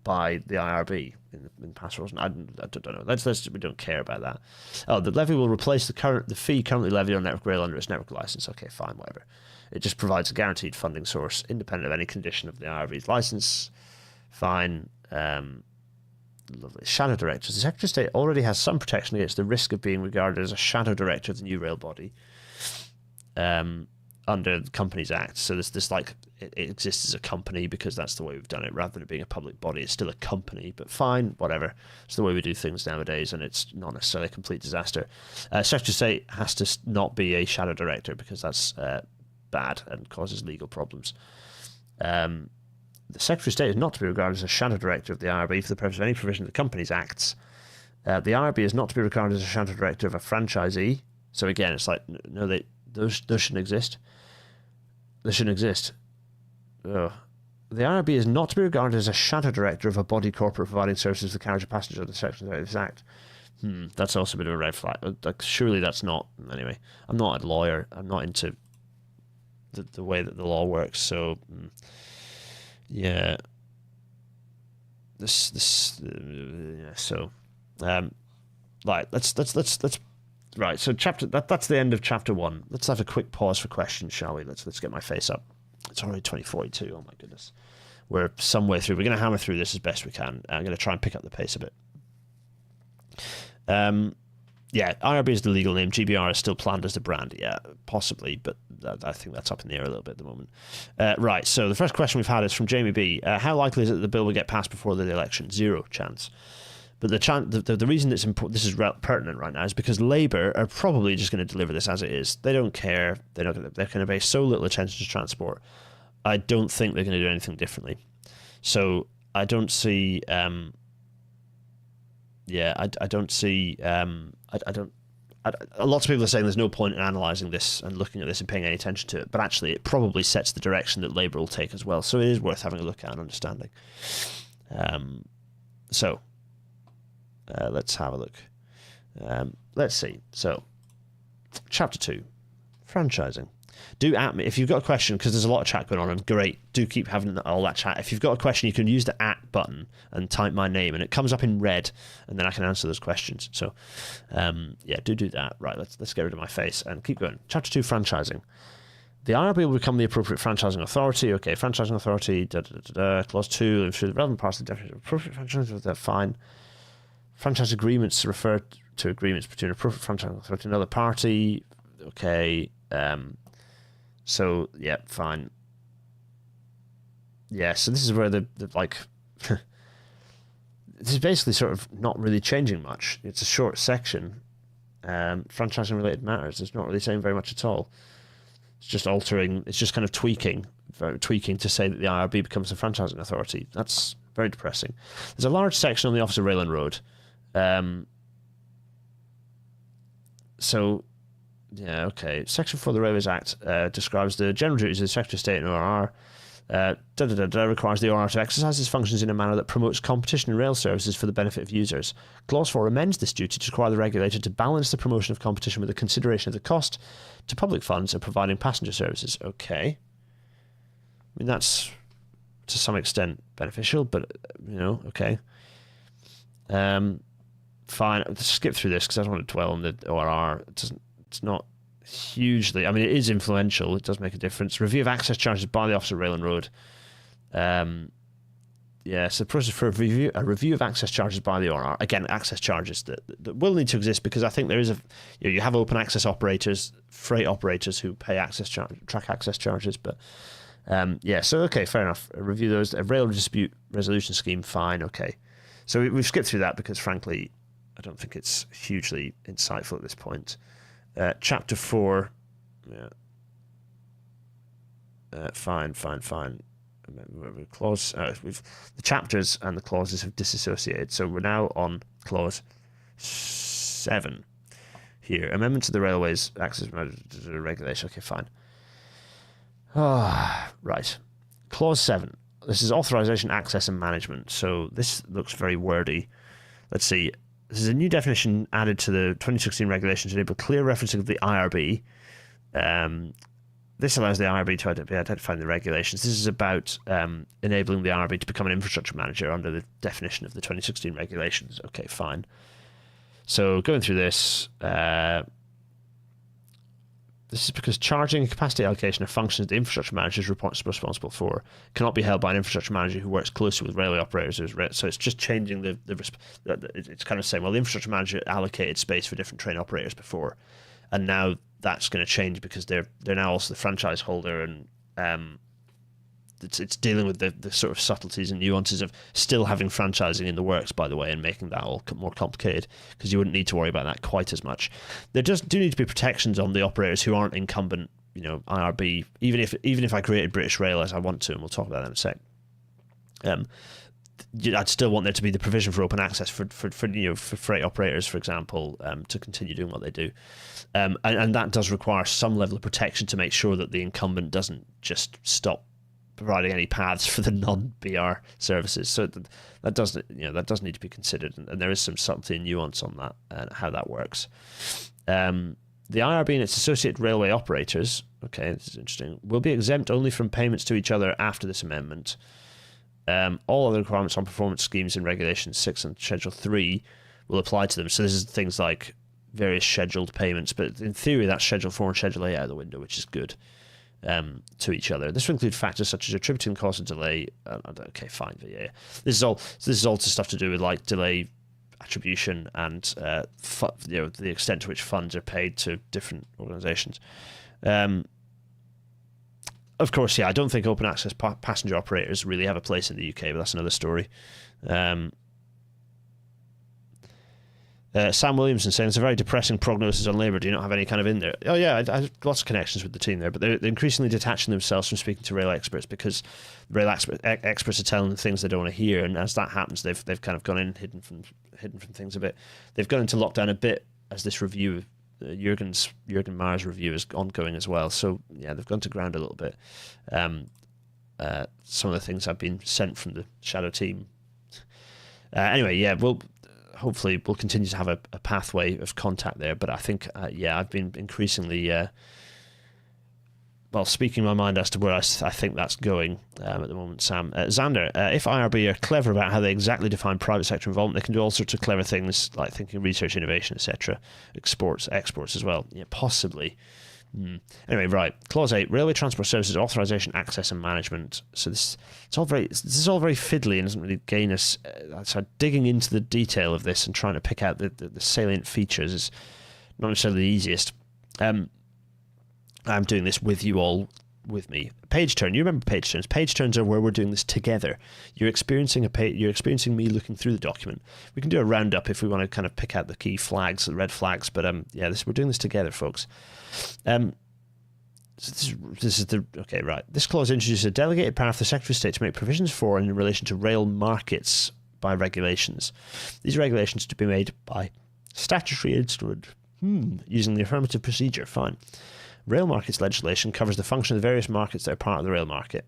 by the IRB in pastorals? I don't know. We don't care about that. Oh, the levy will replace the fee currently levied on Network Rail under its network license. Okay, fine, whatever. It just provides a guaranteed funding source independent of any condition of the IRB's license. Fine. Lovely. Shadow directors. The Secretary of State already has some protection against the risk of being regarded as a shadow director of the new rail body under the Companies Act. So this like it exists as a company because that's the way we've done it. Rather than it being a public body, it's still a company. But fine, whatever. It's the way we do things nowadays, and it's not necessarily a complete disaster. Secretary of State has to not be a shadow director because that's bad and causes legal problems. The Secretary of State is not to be regarded as a shadow director of the IRB for the purpose of any provision of the Companies Acts. The IRB is not to be regarded as a shadow director of a franchisee. So again, it's like, no, those shouldn't exist. They shouldn't exist. Ugh. The IRB is not to be regarded as a shadow director of a body corporate providing services for the carriage of passengers under Section 30 of this Act. That's also a bit of a red flag. Like, surely that's not... Anyway, I'm not a lawyer. I'm not into the way that the law works, so... Yeah. So, right. Let's. Right. So that's the end of chapter 1. Let's have a quick pause for questions, shall we? Let's get my face up. It's already 2042. Oh my goodness. We're some way through. We're going to hammer through this as best we can. I'm going to try and pick up the pace a bit. Yeah, IRB is the legal name. GBR is still planned as the brand. Yeah, possibly, but I think that's up in the air a little bit at the moment. Right, so the first question we've had is from Jamie B. How likely is it that the bill will get passed before the election? 0 chance. But the reason it's this is pertinent right now is because Labour are probably just going to deliver this as it is. They don't care. They're going to pay so little attention to transport. I don't think they're going to do anything differently. So I don't see... I don't see... lots of people are saying there's no point in analysing this and looking at this and paying any attention to it, but actually it probably sets the direction that Labour will take as well, so it is worth having a look at and understanding. Let's have a look. Let's see. So, Chapter 2, Franchising. Do at me if you've got a question, because there's a lot of chat going on, and great, do keep having all that chat. If you've got a question, you can use the @ button and type my name, and it comes up in red, and then I can answer those questions. So, do that. Right, let's get rid of my face and keep going. Chapter 2, Franchising. The IRB will become the appropriate franchising authority. Okay, franchising authority, Clause 2, ensure the relevant parts of the definition of appropriate franchising, they're fine. Franchise agreements refer to agreements between an appropriate franchising authority and another party. Okay, so, yeah, fine. Yeah, so this is where the like... this is basically sort of not really changing much. It's a short section. Franchising-related matters. It's not really saying very much at all. It's just altering... It's just kind of tweaking to say that the IRB becomes a franchising authority. That's very depressing. There's a large section on the Office of Rail and Road. Yeah, okay. Section 4 of the Railways Act describes the general duties of the Secretary of State and ORR. Requires the ORR to exercise its functions in a manner that promotes competition in rail services for the benefit of users. Clause 4 amends this duty to require the regulator to balance the promotion of competition with the consideration of the cost to public funds and providing passenger services. Okay. I mean, that's to some extent beneficial, but, okay. Fine. Let's skip through this because I don't want to dwell on the ORR. It's not hugely... I mean, it is influential. It does make a difference. Review of access charges by the Office of Rail and Road. So the process for a review of access charges by the ORR. Again, access charges that will need to exist because I think there is you have open access operators, freight operators who pay track access charges. But okay, fair enough. Review those. A rail dispute resolution scheme, fine, okay. So we've skipped through that because, frankly, I don't think it's hugely insightful at this point. Chapter 4. Yeah. Fine. Clause. The chapters and the clauses have disassociated. So we're now on clause 7 here. Amendment to the Railways Access Regulation. Okay, fine. Right. Clause 7. This is authorization, access, and management. So this looks very wordy. Let's see. This is a new definition added to the 2016 regulations to enable clear referencing of the IRB. This allows the IRB to identify the regulations. This is about enabling the IRB to become an infrastructure manager under the definition of the 2016 regulations. Okay, fine. So going through this, this is because charging and capacity allocation are functions the infrastructure manager is responsible for, cannot be held by an infrastructure manager who works closely with railway operators. So it's just changing it's kind of saying, well, the infrastructure manager allocated space for different train operators before, and now that's going to change because they're now also the franchise holder, and it's dealing with the sort of subtleties and nuances of still having franchising in the works, by the way, and making that all more complicated, because you wouldn't need to worry about that quite as much. There just do need to be protections on the operators who aren't incumbent, IRB, even if I created British Rail as I want to, and we'll talk about that in a sec. I'd still want there to be the provision for open access for freight operators, for example, to continue doing what they do, and that does require some level of protection to make sure that the incumbent doesn't just stop providing any paths for the non-BR services. So that does need to be considered, and there is some subtlety and nuance on that and how that works. The IRB and its associated railway operators, okay, this is interesting, will be exempt only from payments to each other after this amendment. All other requirements on performance schemes in Regulation 6 and Schedule 3 will apply to them. So this is things like various scheduled payments, but in theory that's Schedule 4 and Schedule 8 out of the window, which is good, to each other. This will include factors such as attributing cost and delay. Okay, fine, but yeah. This is all stuff to do with like delay attribution and the extent to which funds are paid to different organisations. Of course, yeah, I don't think open access passenger operators really have a place in the UK, but that's another story. Sam Williamson saying it's a very depressing prognosis on Labour. Do you not have any kind of in there? Oh yeah, I have lots of connections with the team there, but they're increasingly detaching themselves from speaking to rail experts because rail experts are telling them things they don't want to hear, and as that happens, they've kind of gone in hidden from things a bit. They've gone into lockdown a bit as this review, Jürgen Maher's review, is ongoing as well. So yeah, they've gone to ground a little bit. Some of the things have been sent from the shadow team. Anyway, yeah, hopefully we'll continue to have a pathway of contact there. But I think, I've been increasingly, speaking my mind as to where I think that's going at the moment, Sam. Xander, if IRB are clever about how they exactly define private sector involvement, they can do all sorts of clever things like thinking research, innovation, etc., exports as well. Yeah, possibly. Anyway, right. Clause 8: Railway Transport Services Authorisation, Access and Management. So this is all very fiddly and doesn't really gain us. So digging into the detail of this and trying to pick out the salient features is not necessarily the easiest. I'm doing this with you all with me. Page turn. You remember page turns? Page turns are where we're doing this together. You're experiencing me looking through the document. We can do a roundup if we want to kind of pick out the key flags, the red flags. But we're doing this together, folks. So this is the okay, right. This clause introduces a delegated power for the Secretary of State to make provisions for and in relation to rail markets by regulations. These regulations to be made by statutory instrument using the affirmative procedure. Fine. Rail markets legislation covers the function of the various markets that are part of the rail market.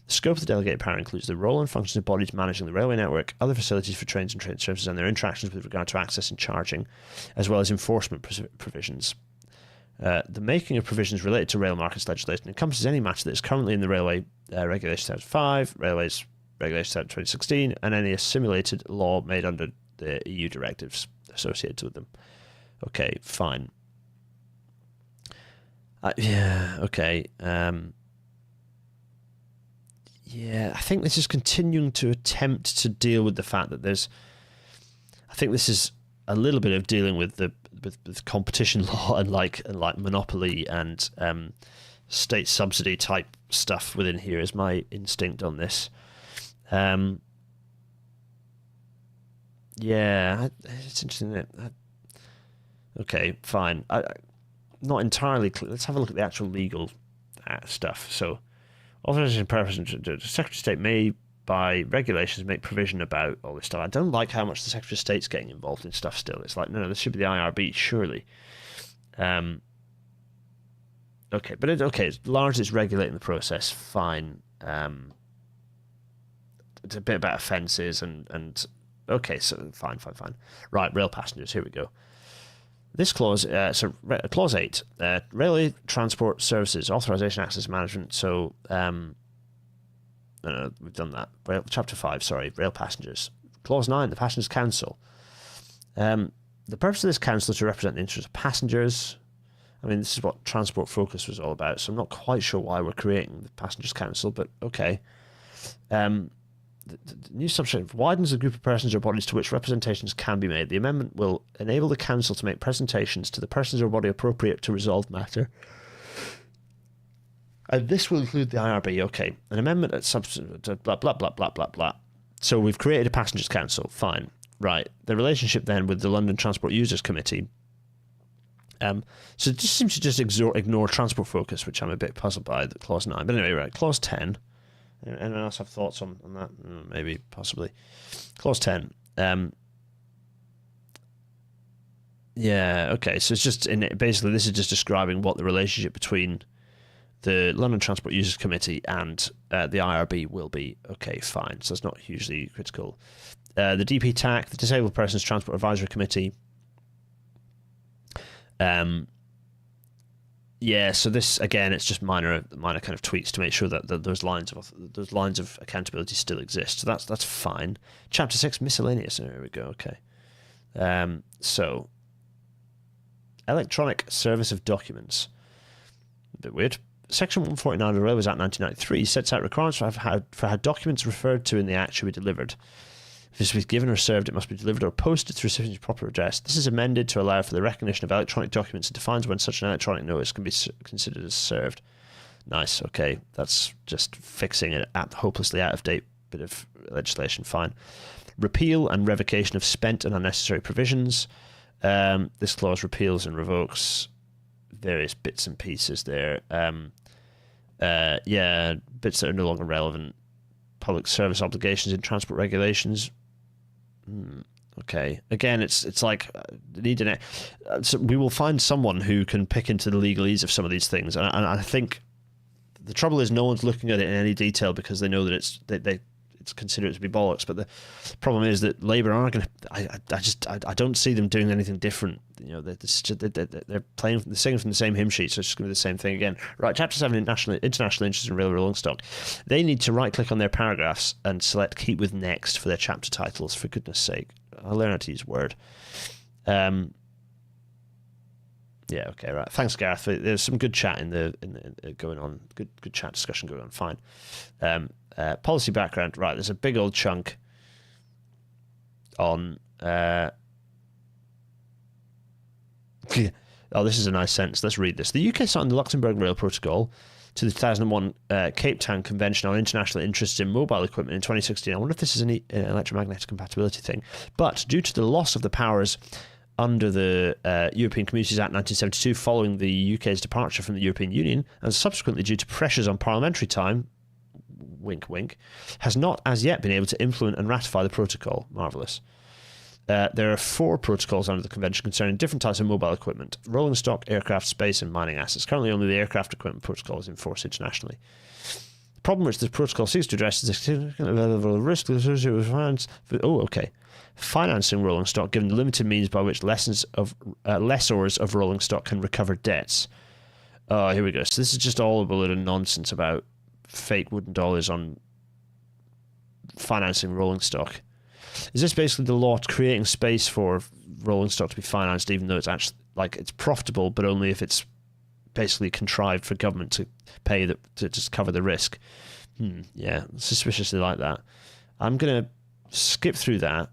The scope of the delegated power includes the role and functions of bodies managing the railway network, other facilities for trains and train services, and their interactions with regard to access and charging, as well as enforcement provisions. The making of provisions related to rail markets legislation encompasses any matter that is currently in the Railway Regulation 2005, Railways Regulation 2016, and any assimilated law made under the EU directives associated with them. Okay, fine. Okay. I think this is continuing to attempt to deal with the fact that I think this is a little bit of dealing with with competition law and like monopoly and state subsidy type stuff within here is my instinct on this. Yeah, it's interesting, isn't it? Okay, fine. Not entirely clear. Let's have a look at the actual legal stuff. So, authorization purpose, the Secretary of State may, by regulations, make provision about all this stuff. I don't like how much the Secretary of State's getting involved in stuff still. It's like, no, this should be the IRB, surely. Okay, but it's largely it's regulating the process. Fine. It's a bit about offences and okay, so fine. Right, rail passengers. Here we go. This clause, clause 8, railway transport services authorization access management. So, no, we've done that. Chapter 5, sorry, rail passengers. Clause 9, the Passengers Council. The purpose of this council is to represent the interests of passengers. I mean, this is what Transport Focus was all about, so I'm not quite sure why we're creating the Passengers Council, but okay. The new subsection widens the group of persons or bodies to which representations can be made. The amendment will enable the council to make presentations to the persons or body appropriate to resolve matter. And this will include the IRB. Okay, an amendment at blah blah blah blah blah blah. So we've created a Passengers Council. Fine, right. The relationship then with the London Transport Users Committee. So it just seems to just ignore Transport Focus, which I'm a bit puzzled by. The clause 9, but anyway, right. Clause 10. Anyone else have thoughts on that? Maybe, possibly. Clause 10. Yeah, okay. So it's just basically this is just describing what the relationship between the London Transport Users Committee and the IRB will be. Okay, fine. So it's not hugely critical. The DP-TAC, the Disabled Persons Transport Advisory Committee. Yeah, so this again, it's just minor kind of tweaks to make sure that those lines of accountability still exist. So that's fine. Chapter 6, miscellaneous. There we go. Okay. So electronic service of documents. A bit weird. Section 149 of the Railways Act 1993 sets out requirements for how documents referred to in the Act should be delivered. If it's to be given or served, it must be delivered or posted to recipient's proper address. This is amended to allow for the recognition of electronic documents and defines when such an electronic notice can be considered as served. Nice, okay. That's just fixing it hopelessly out-of-date bit of legislation. Fine. Repeal and revocation of spent and unnecessary provisions. This clause repeals and revokes various bits and pieces there. Yeah, bits that are no longer relevant. Public service obligations in transport regulations. Okay. Again, it's like so we will find someone who can pick into the legalese of some of these things, and I think the trouble is no one's looking at it in any detail because they know that it's considered to be bollocks. But the problem is that Labour aren't going to. I don't see them doing anything different. You know, they're singing from the same hymn sheet, so it's just going to be the same thing again. Right, Chapter 7, international interest in railway rolling stock. They need to right-click on their paragraphs and select Keep with Next for their chapter titles. For goodness' sake, I'll learn how to use Word. Yeah, okay, right. Thanks, Gareth. There's some good chat in the going on. Good chat discussion going on. Fine. Policy background. Right, there's a big old chunk on. Oh, this is a nice sentence. Let's read this. The UK signed the Luxembourg Rail Protocol to the 2001 Cape Town Convention on International Interests in Mobile Equipment in 2016. I wonder if this is an electromagnetic compatibility thing. But due to the loss of the powers under the European Communities Act 1972 following the UK's departure from the European Union, and subsequently due to pressures on parliamentary time, wink wink, has not as yet been able to implement and ratify the protocol. Marvellous. There are 4 protocols under the convention concerning different types of mobile equipment: rolling stock, aircraft, space, and mining assets. Currently, only the aircraft equipment protocol is in force internationally. The problem which the protocol seeks to address is the significant level of risk associated with finance. Financing rolling stock, given the limited means by which lessors of rolling stock can recover debts. Oh, here we go. So this is just all a load of nonsense about fake wooden dollars on financing rolling stock. Is this basically the law creating space for rolling stock to be financed, even though it's actually it's profitable, but only if it's basically contrived for government to pay to just cover the risk? Yeah, suspiciously like that. I'm gonna skip through that.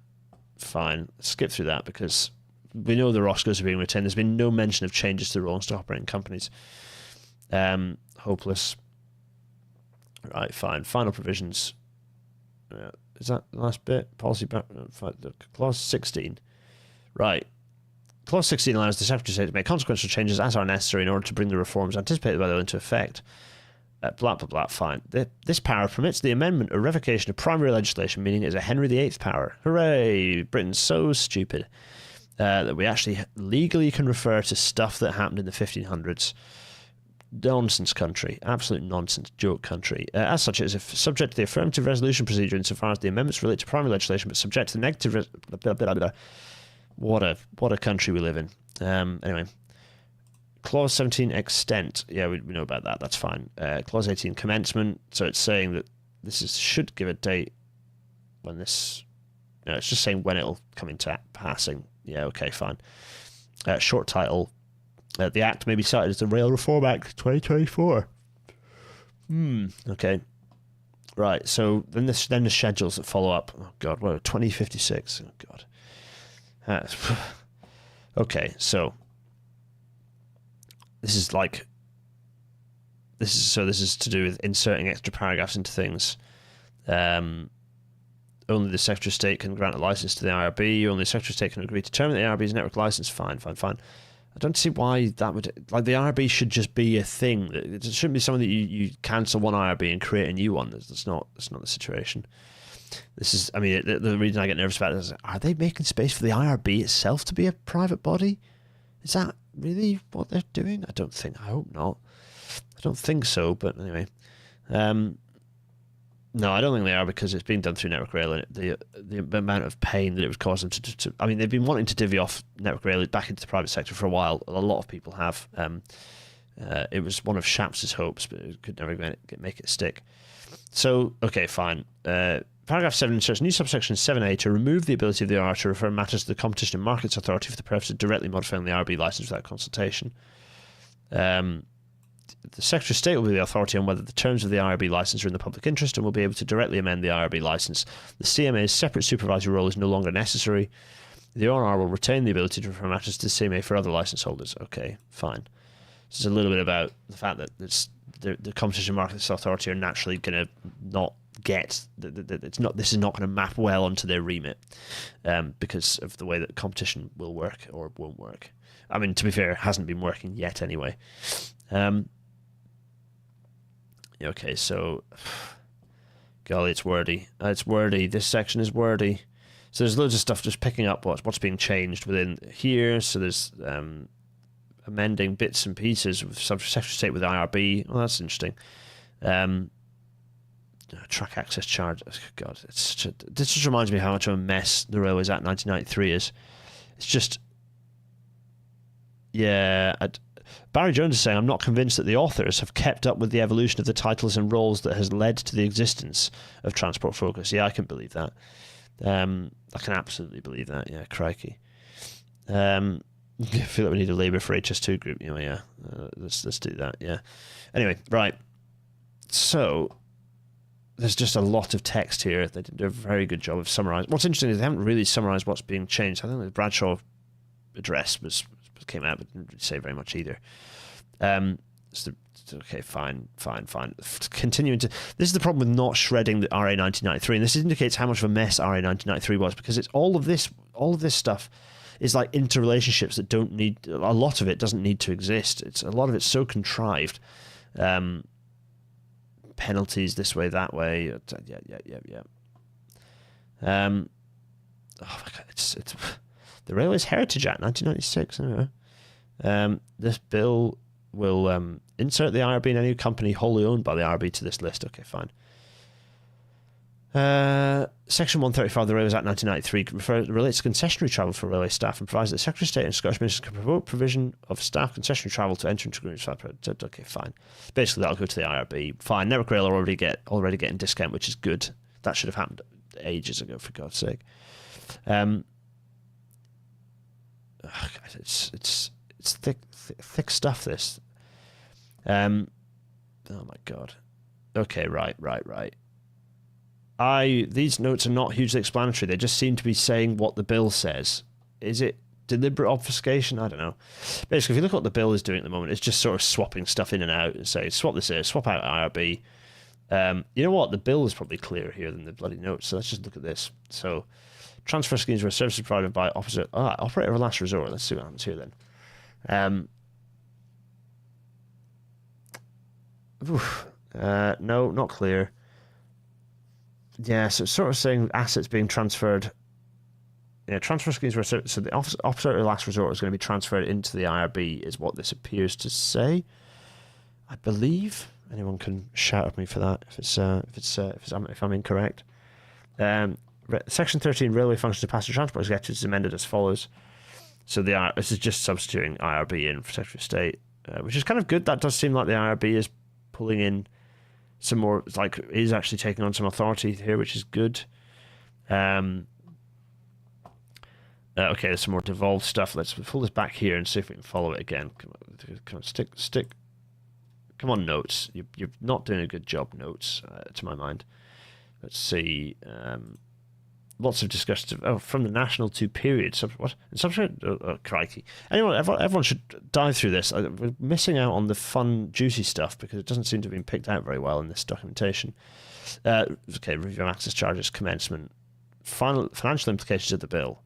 Fine, skip through that because we know the Roscoes are being retained. There's been no mention of changes to the rolling stock operating companies. Hopeless. Right, fine. Final provisions. Is that the last bit? Policy clause 16. Right. Clause 16 allows the Secretary of State to make consequential changes as are necessary in order to bring the reforms anticipated by the bill into effect. Blah, blah, blah, fine. This power permits the amendment or revocation of primary legislation, meaning it is a Henry VIII power. Hooray! Britain's so stupid that we actually legally can refer to stuff that happened in the 1500s. Nonsense country. Absolute nonsense joke country. As such, it is subject to the affirmative resolution procedure insofar as the amendments relate to primary legislation, but subject to the negative... Blah, blah, blah. What a country we live in. Anyway. Clause 17, extent. Yeah, we know about that. That's fine. Clause 18, commencement. So it's saying that should give a date when this... No, it's just saying when it'll come into passing. Yeah, okay, fine. Short title. The Act may be cited as the Rail Reform Act 2024. Okay. Right, so then the schedules that follow up. Oh, God, what? 2056. Oh, God. Okay, so... This is to do with inserting extra paragraphs into things. Only the Secretary of State can grant a license to the IRB. Only the Secretary of State can agree to terminate the IRB's network license. Fine. I don't see why that would... Like, the IRB should just be a thing. It shouldn't be something that you cancel one IRB and create a new one. That's not the situation. This is... I mean, the reason I get nervous about it is, are they making space for the IRB itself to be a private body? Is that really what they're doing? I hope not. I don't think so, but anyway. No, I don't think they are, because it's being done through Network Rail, and the amount of pain that it would cause them to... I mean, they've been wanting to divvy off Network Rail back into the private sector for a while. A lot of people have. It was one of Shapps' hopes, but it could never make it stick. So, okay, fine. Paragraph 7 inserts new subsection 7A to remove the ability of the IR to refer matters to the Competition and Markets Authority for the purpose of directly modifying the IRB licence without consultation. The Secretary of State will be the authority on whether the terms of the IRB licence are in the public interest and will be able to directly amend the IRB licence. The CMA's separate supervisory role is no longer necessary. The ONR will retain the ability to refer matters to the CMA for other licence holders. Okay, fine. This is a little bit about the fact that the Competition and Markets Authority are naturally going to not get this is not going to map well onto their remit because of the way that competition will work or won't work. I mean, to be fair, it hasn't been working yet anyway. Okay, so golly, it's wordy. This section is wordy. So there's loads of stuff just picking up what's being changed within here. So there's amending bits and pieces with Secretary of State with IRB. Well, that's interesting. Track access charge. Oh, God, this just reminds me how much of a mess the Railways Act 1993 is. It's just, yeah. Barry Jones is saying, I'm not convinced that the authors have kept up with the evolution of the titles and roles that has led to the existence of Transport Focus. Yeah, I can believe that. I can absolutely believe that. Yeah, crikey. I feel like we need a Labour for HS2 group. Yeah. Let's do that. Yeah. Anyway, right. So there's just a lot of text here. They did do a very good job of summarising. What's interesting is they haven't really summarised what's being changed. I think the Bradshaw address came out, but didn't really say very much either. Okay, fine. Continuing to... This is the problem with not shredding the RA 1993, and this indicates how much of a mess RA 1993 was, because it's all of this stuff is like interrelationships that don't need... A lot of it doesn't need to exist. A lot of it's so contrived. Penalties this way, that way. Yeah. Oh my God, it's the Railways Heritage Act, 1996. Anyway. This bill will insert the IRB and any company wholly owned by the IRB to this list. Okay, fine. Section 135 of the Railways Act 1993 relates to concessionary travel for railway staff and provides that the Secretary of State and Scottish Ministers can promote provision of staff concessionary travel to enter into agreements. Okay, fine. Basically, that'll go to the IRB. Fine. Network Rail are already getting discount, which is good. That should have happened ages ago, for God's sake. It's thick stuff, this. Oh my God. Okay, right. These notes are not hugely explanatory. They just seem to be saying what the bill says. Is it deliberate obfuscation? I don't know. Basically, if you look at what the bill is doing at the moment, it's just sort of swapping stuff in and out and say, swap this here, swap out IRB. You know what? The bill is probably clearer here than the bloody notes. So let's just look at this. So transfer schemes where services provided by operator of last resort. Let's see what happens here then. No, not clear. Yeah, so it's sort of saying assets being transferred. Yeah, transfer schemes where so the operator of last resort is going to be transferred into the IRB is what this appears to say. I believe. Anyone can shout at me for that if I'm incorrect. Section 13 railway functions of passenger transport executive is amended as follows. So this is just substituting IRB in for Secretary of State, which is kind of good. That does seem like the IRB is pulling in some more, like is actually taking on some authority here, which is good. Okay, there's some more devolved stuff. Let's pull this back here and see if we can follow it again. Come on, stick. Come on, notes. You're not doing a good job, notes, to my mind. Let's see. Lots of discussions of, from the national to period. What? Crikey. Anyway, everyone should dive through this. We're missing out on the fun, juicy stuff because it doesn't seem to have been picked out very well in this documentation. Okay, review of access charges, commencement, final financial implications of the bill.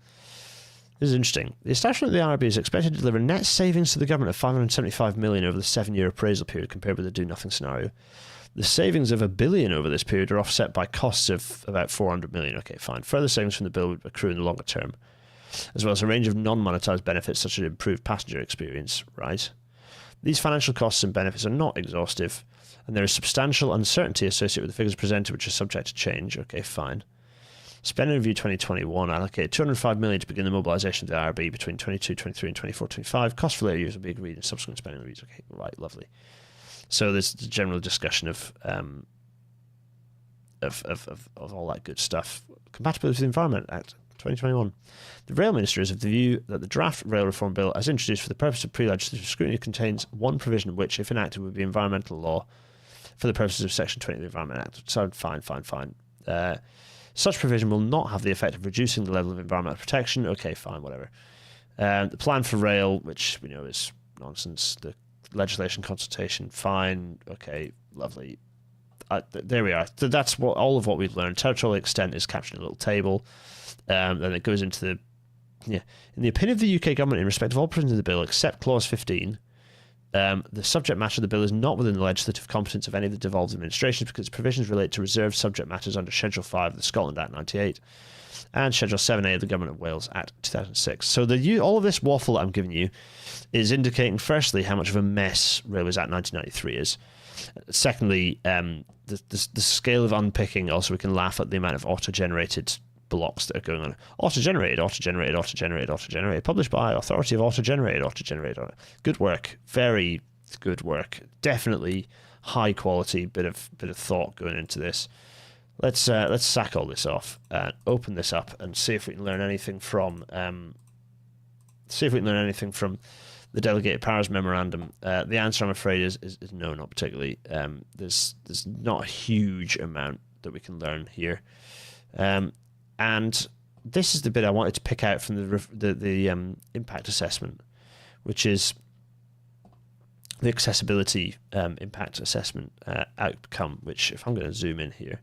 This is interesting. The establishment of the IRB is expected to deliver net savings to the government of $575 million over the 7-year appraisal period compared with the do-nothing scenario. The savings of $1 billion over this period are offset by costs of about $400 million. Okay, fine. Further savings from the bill would accrue in the longer term, as well as a range of non-monetized benefits such as improved passenger experience, right? These financial costs and benefits are not exhaustive, and there is substantial uncertainty associated with the figures presented, which are subject to change. Okay, fine. Spending Review 2021 allocated $205 million to begin the mobilisation of the IRB between 22-23 and 24-25. Costs for later years will be agreed in subsequent spending reviews. Okay, right, lovely. So there's the general discussion of all that good stuff. Compatibility with the Environment Act 2021. The Rail Minister is of the view that the draft rail reform bill, as introduced for the purpose of pre-legislative scrutiny, contains one provision which, if enacted, would be environmental law for the purposes of Section 20 of the Environment Act. So fine. Such provision will not have the effect of reducing the level of environmental protection. Okay, fine, whatever. The plan for rail, which we know is nonsense. The legislation consultation, fine. Okay, lovely. There we are. So that's all of what we've learned. Territorial extent is captured in a little table. Then it goes into the... Yeah. In the opinion of the UK government in respect of all provisions of the bill, except clause 15, the subject matter of the bill is not within the legislative competence of any of the devolved administrations because provisions relate to reserved subject matters under Schedule 5 of the Scotland Act 98 and Schedule 7A of the Government of Wales Act 2006. So all of this waffle I'm giving you is indicating, firstly, how much of a mess Railways Act 1993 is. Secondly, the scale of unpicking. Also, we can laugh at the amount of auto-generated blocks that are going on. Auto-generated, published by Authority of Auto-generated. Good work. Very good work. Definitely high quality bit of thought going into this. Let's sack all this off and open this up and see if we can learn anything from the Delegated Powers Memorandum. The answer, I'm afraid, is no, not particularly. There's not a huge amount that we can learn here. And this is the bit I wanted to pick out from the impact assessment, which is the accessibility impact assessment outcome, which, if I'm going to zoom in here.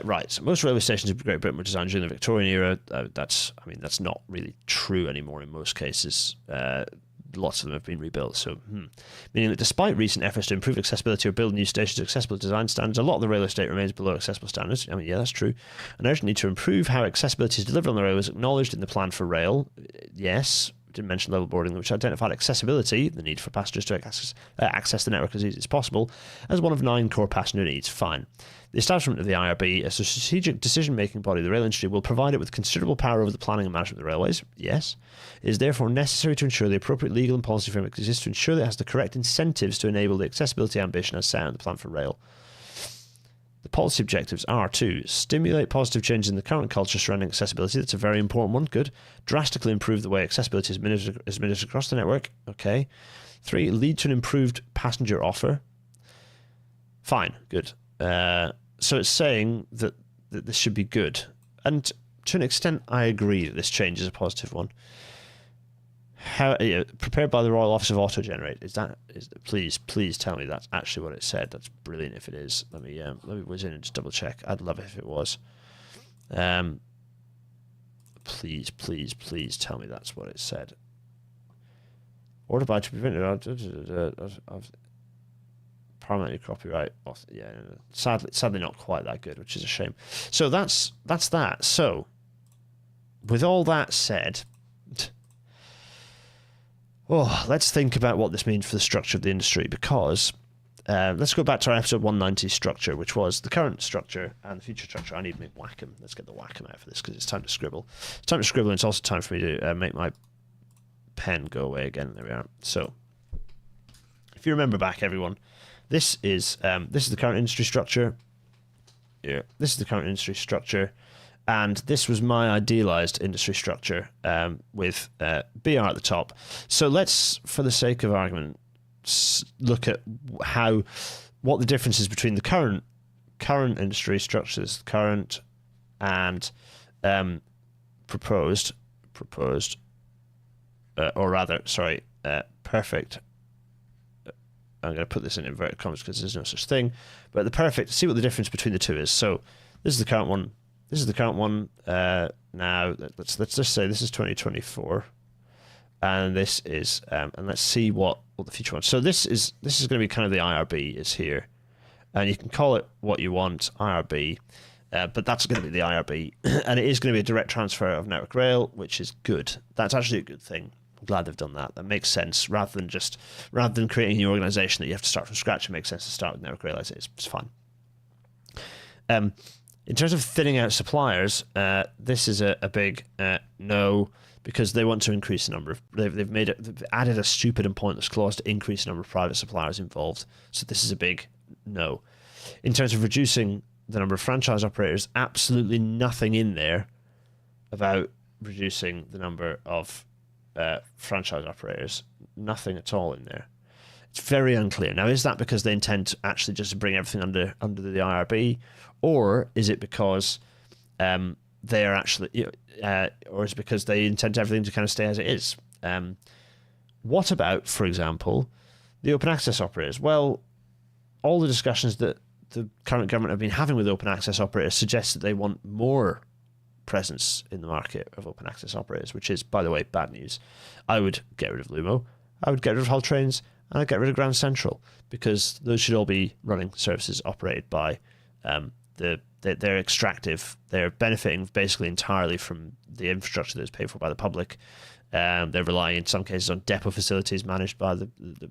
Right, so most railway stations in Great Britain were designed during the Victorian era. That's not really true anymore in most cases. Lots of them have been rebuilt. So, meaning that despite recent efforts to improve accessibility or build new stations to accessible design standards, a lot of the railway estate remains below accessible standards. I mean, yeah, that's true. An urgent need to improve how accessibility is delivered on the railway is acknowledged in the plan for rail. Yes, we didn't mention level boarding, which identified accessibility, the need for passengers to access the network as easy as possible, as one of 9 core passenger needs. Fine. The establishment of the IRB as a strategic decision-making body of the rail industry will provide it with considerable power over the planning and management of the railways. Yes. It is therefore necessary to ensure the appropriate legal and policy framework exists to ensure that it has the correct incentives to enable the accessibility ambition as set out in the plan for rail. The policy objectives are to stimulate positive changes in the current culture surrounding accessibility. That's a very important one. Good. Drastically improve the way accessibility is administered across the network. Okay. 3, lead to an improved passenger offer. Fine. Good. So it's saying that this should be good. And to an extent, I agree that this change is a positive one. How prepared by the Royal Office of Auto Generate? Please tell me that's actually what it said. That's brilliant if it is. Let me whiz in and just double check. I'd love it if it was. Please tell me that's what it said. Order by to prevent of permanently copyright. Yeah, sadly not quite that good, which is a shame. So that's that. So with all that said, let's think about what this means for the structure of the industry, because let's go back to our episode 190 structure, which was the current structure and the future structure. I need to make Wacom. Let's get the Wacom out for this because it's time to scribble. It's time to scribble, and it's also time for me to make my pen go away again. There we are. So if you remember back, everyone, this is the current industry structure. Yeah, this is the current industry structure. And this was my idealized industry structure with BR at the top. So let's, for the sake of argument, look at what the difference is between the current industry structures, current and proposed, or rather, sorry, perfect. I'm going to put this in inverted commas because there's no such thing. But the perfect, see what the difference between the two is. So this is the current one. This is the current one. Now let's just say this is 2024, and this is and let's see what the future one. So this is going to be kind of the IRB is here, and you can call it what you want, IRB, but that's going to be the IRB, and it is going to be a direct transfer of Network Rail, which is good. That's actually a good thing. I'm glad they've done that. That makes sense. Rather than creating a new organization that you have to start from scratch, it makes sense to start with Network Rail as it is. It's fun. In terms of thinning out suppliers, this is a big no, because they want to increase the number of. They've added a stupid and pointless clause to increase the number of private suppliers involved. So this is a big no. In terms of reducing the number of franchise operators, absolutely nothing in there about reducing the number of franchise operators. Nothing at all in there. It's very unclear. Now, is that because they intend to actually just bring everything under the IRB, or is it because they are actually, or is it because they intend everything to kind of stay as it is? What about, for example, the open access operators? Well, all the discussions that the current government have been having with open access operators suggest that they want more presence in the market of open access operators, which is, by the way, bad news. I would get rid of Lumo. I would get rid of Hull Trains. And I'd get rid of Grand Central, because those should all be running services operated by they're extractive. They're benefiting basically entirely from the infrastructure that's paid for by the public. They're relying in some cases on depot facilities managed by the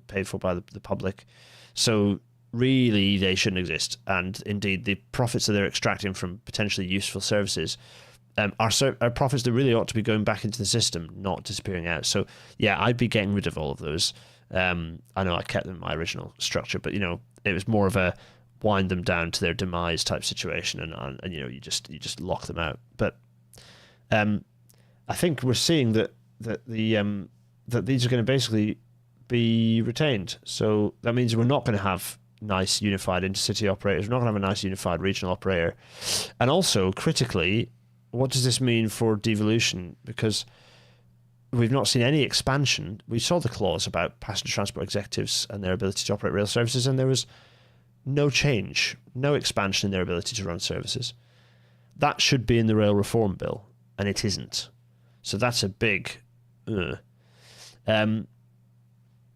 paid for by the public. So really, they shouldn't exist. And indeed, the profits that they're extracting from potentially useful services are profits that really ought to be going back into the system, not disappearing out. So yeah, I'd be getting rid of all of those. I know I kept them in my original structure, but it was more of a wind them down to their demise type situation, and you just lock them out. But I think we're seeing that these are going to basically be retained. So that means we're not going to have nice unified intercity operators. We're not going to have a nice unified regional operator. And also, critically, what does this mean for devolution? Because we've not seen any expansion. We saw the clause about passenger transport executives and their ability to operate rail services, and there was no change, no expansion in their ability to run services. That should be in the rail reform bill, and it isn't. So that's a big...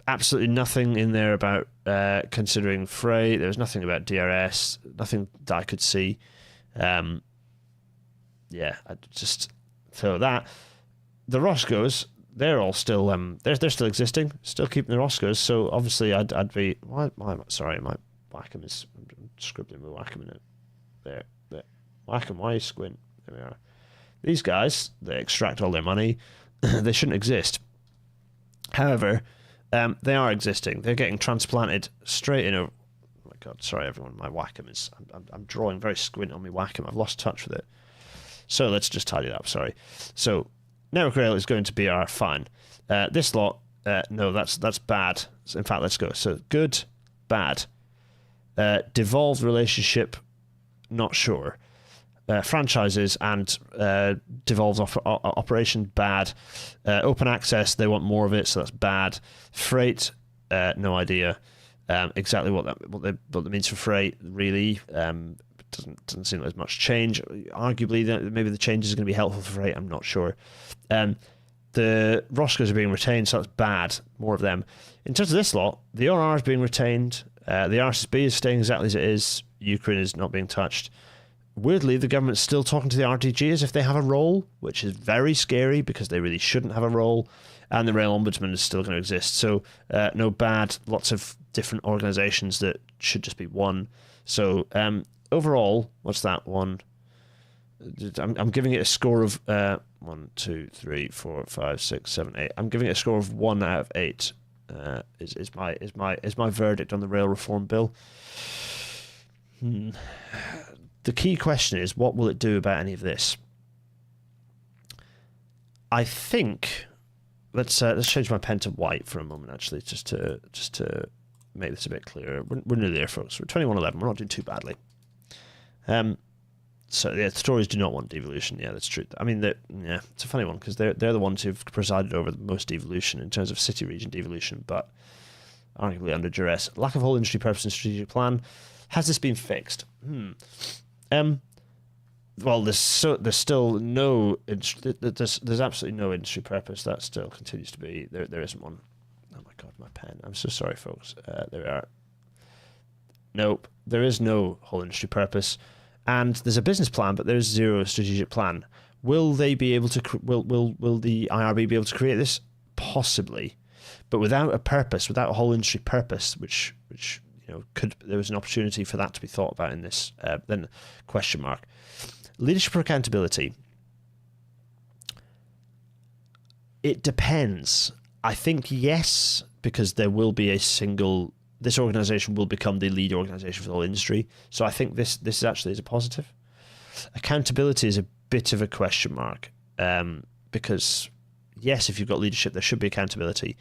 absolutely nothing in there about considering freight. There was nothing about DRS, nothing that I could see. I just... So that... The Roscoes, they're all still they're still existing, still keeping the Roscoes. So obviously, I'd be sorry, my Wacom is I'm scribbling with Wacom in it. There, Wacom, why you squint? There we are. These guys, they extract all their money. They shouldn't exist. However, they are existing. They're getting transplanted straight in. Oh my God, sorry everyone, my Wacom is. I'm drawing very squint on my Wacom. I've lost touch with it. So let's just tidy that up. Sorry. So. Network Rail is going to be our fine. This lot, no, that's bad. In fact, let's go. So good, bad. Devolved relationship, not sure. franchises and devolves off operation, bad. Open access, they want more of it, so that's bad. Freight, no idea exactly what that means for freight, really. Doesn't seem like there's much change. Arguably, maybe the changes are going to be helpful for freight, I'm not sure. The Roscoes are being retained, so that's bad, more of them. In terms of this lot, the ORR is being retained, the RSSB is staying exactly as it is, Ukraine is not being touched. Weirdly, the government's still talking to the RTG as if they have a role, which is very scary because they really shouldn't have a role, and the Rail Ombudsman is still going to exist. So, no bad, lots of different organisations that should just be one. So, overall, what's that one? I'm giving it a score of 1, 2, 3, 4, 5, 6, 7, 8. I'm giving it a score of 1 out of 8. Is my verdict on the rail reform bill. The key question is, what will it do about any of this? I think let's change my pen to white for a moment, actually, just to make this a bit clearer. We're nearly there, folks. We're 21:11. We're not doing too badly. So yeah, the Tories do not want devolution. Yeah, that's true. I mean, it's a funny one because they're the ones who've presided over the most devolution in terms of city region devolution, but arguably under duress. Lack of whole industry purpose and strategic plan. Has this been fixed? Well, there's still no there's absolutely no industry purpose. That still continues to be there isn't one. Oh my god, my pen. I'm so sorry, folks. There we are. Nope, there is no whole industry purpose. And there's a business plan, but there's zero strategic plan. Will they be able to? Will the IRB be able to create this? Possibly, but without a purpose, without a whole industry purpose, which there was an opportunity for that to be thought about in this. Then question mark. Leadership or accountability. It depends. I think yes, because there will be this organisation will become the lead organisation for the whole industry. So I think this actually is a positive. Accountability is a bit of a question mark because, yes, if you've got leadership, there should be accountability.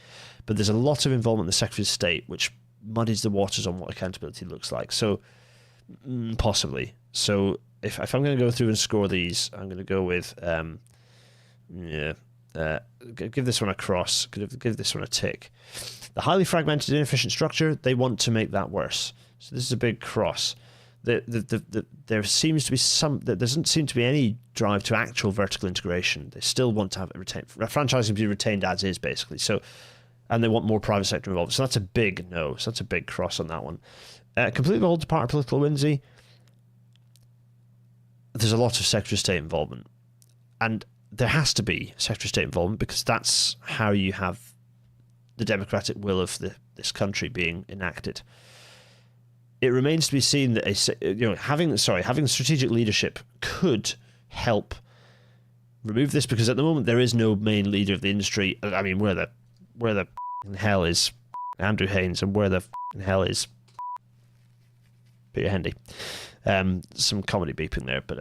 But there's a lot of involvement in the Secretary of State, which muddies the waters on what accountability looks like. So possibly. So if I'm going to go through and score these, I'm going to go with, give this one a cross, give this one a tick. The highly fragmented, inefficient structure, they want to make that worse. So this is a big cross. There seems to be there doesn't seem to be any drive to actual vertical integration. They still want to have it retained. Franchising to be retained as is, basically. So, and they want more private sector involved. So that's a big no. So that's a big cross on that one. Completely hold to part of political whimsy. There's a lot of Secretary of State involvement. And there has to be Secretary of State involvement because that's how you have the democratic will of this country being enacted. It remains to be seen that having strategic leadership could help remove this, because at the moment there is no main leader of the industry. I mean, where the hell is Andrew Haynes, and where the hell is Peter Hendy? Some comedy beeping there, but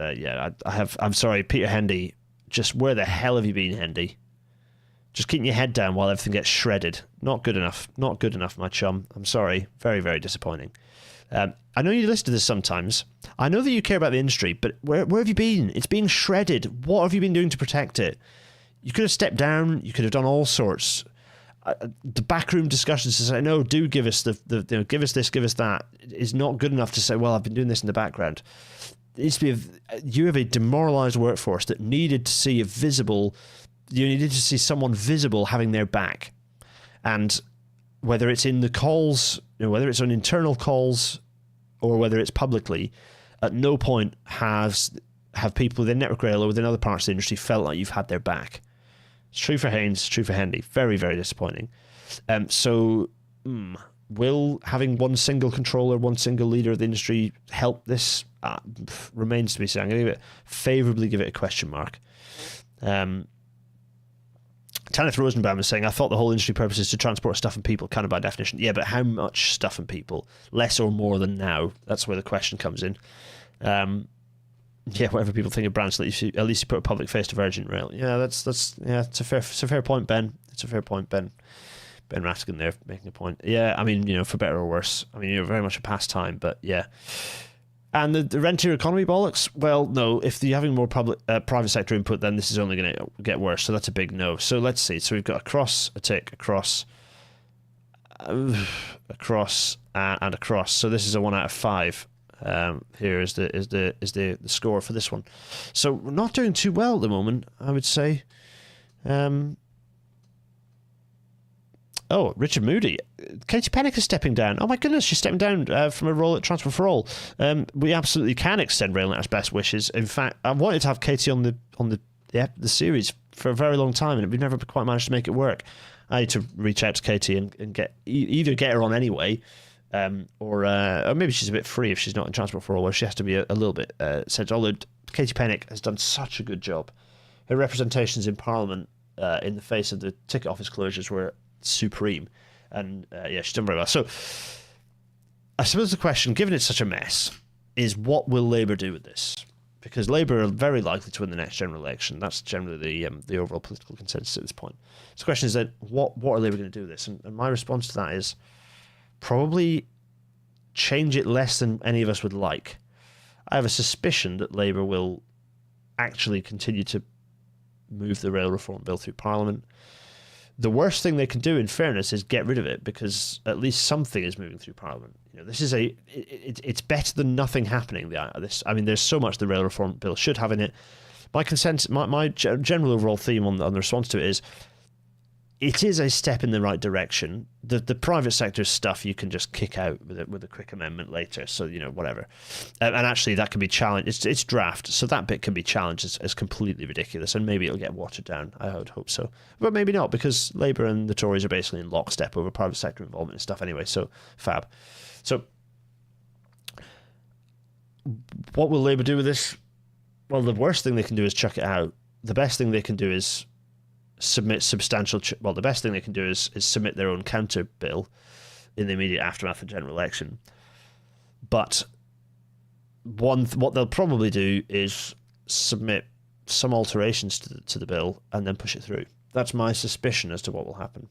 I'm sorry, Peter Hendy. Just where the hell have you been, Hendy? Just keeping your head down while everything gets shredded. Not good enough. Not good enough, my chum. I'm sorry. Very, very disappointing. I know you listen to this sometimes. I know that you care about the industry, but where have you been? It's being shredded. What have you been doing to protect it? You could have stepped down. You could have done all sorts. The backroom discussions to say, no, do give us give us this, give us that, is not good enough to say, well, I've been doing this in the background. It needs to be you have a demoralised workforce that needed to see you needed to see someone visible having their back. And whether it's in the calls, whether it's on internal calls or whether it's publicly, at no point have people within Network Rail or within other parts of the industry felt like you've had their back. It's true for Haynes, it's true for Hendy. Very, very disappointing. Will having one single controller, one single leader of the industry help this? Remains to be seen. I'm going to favourably give it a question mark. Tanith Rosenbaum is saying, I thought the whole industry purpose is to transport stuff and people, kind of by definition. Yeah, but how much stuff and people? Less or more than now? That's where the question comes in. Whatever people think of brands, at least you put a public face to Virgin Rail. Yeah, it's a fair point, Ben. It's a fair point, Ben. Ben Rattigan there making a point. Yeah, I mean, for better or worse. I mean, very much a pastime, but yeah. And the rentier economy bollocks, well, no. If you're having more private sector input, then this is only going to get worse. So that's a big no. So let's see. So we've got across, a tick, across, and across. So this is a 1 out of 5. Here is the score for this one. So we're not doing too well at the moment, I would say. Oh, Richard Moody. Katie Pennick is stepping down. Oh my goodness, she's stepping down from a role at Transport for All. We absolutely can extend RailNet's best wishes. In fact, I wanted to have Katie on the series for a very long time, and we've never quite managed to make it work. I need to reach out to Katie and either get her on anyway, or maybe she's a bit free if she's not in Transport for All, where she has to be a little bit central. Although Katie Pennick has done such a good job. Her representations in Parliament in the face of the ticket office closures were supreme, and she's done very well. So I suppose the question, given it's such a mess, is what will Labour do with this? Because Labour are very likely to win the next general election. That's generally the overall political consensus at this point. So the question is that what are Labour going to do with this? And my response to that is probably change it less than any of us would like. I have a suspicion that Labour will actually continue to move the rail reform bill through Parliament. The worst thing they can do, in fairness, is get rid of it, because at least something is moving through Parliament. This is it's better than nothing happening. There's so much the rail reform bill should have in it. My general overall theme on the response to it is, it is a step in the right direction. The private sector stuff you can just kick out with a quick amendment later. So, whatever. And actually, that can be challenged. It's draft, so that bit can be challenged as completely ridiculous, and maybe it'll get watered down. I would hope so. But maybe not, because Labour and the Tories are basically in lockstep over private sector involvement and stuff anyway, so fab. So, what will Labour do with this? Well, the worst thing they can do is chuck it out. The best thing they can do is submit substantial... the best thing they can do is submit their own counter bill in the immediate aftermath of the general election. But what they'll probably do is submit some alterations to the bill and then push it through. That's my suspicion as to what will happen.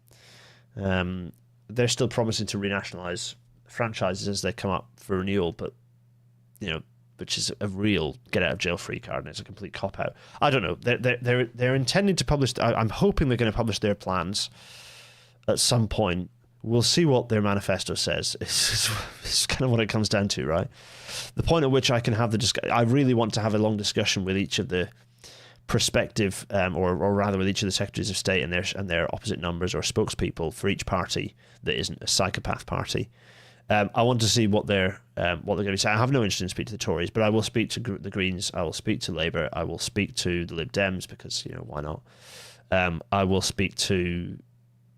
They're still promising to renationalise franchises as they come up for renewal, but which is a real get out of jail free card, and it's a complete cop out. I don't know. They're intending to publish. I'm hoping they're going to publish their plans at some point. We'll see what their manifesto says. It's kind of what it comes down to, right? The point at which I can have I really want to have a long discussion with each of the prospective, or rather with each of the secretaries of state and their opposite numbers or spokespeople for each party that isn't a psychopath party. I want to see what they're going to be saying. I have no interest in speaking to the Tories, but I will speak to the Greens. I will speak to Labour. I will speak to the Lib Dems, because why not? I will speak to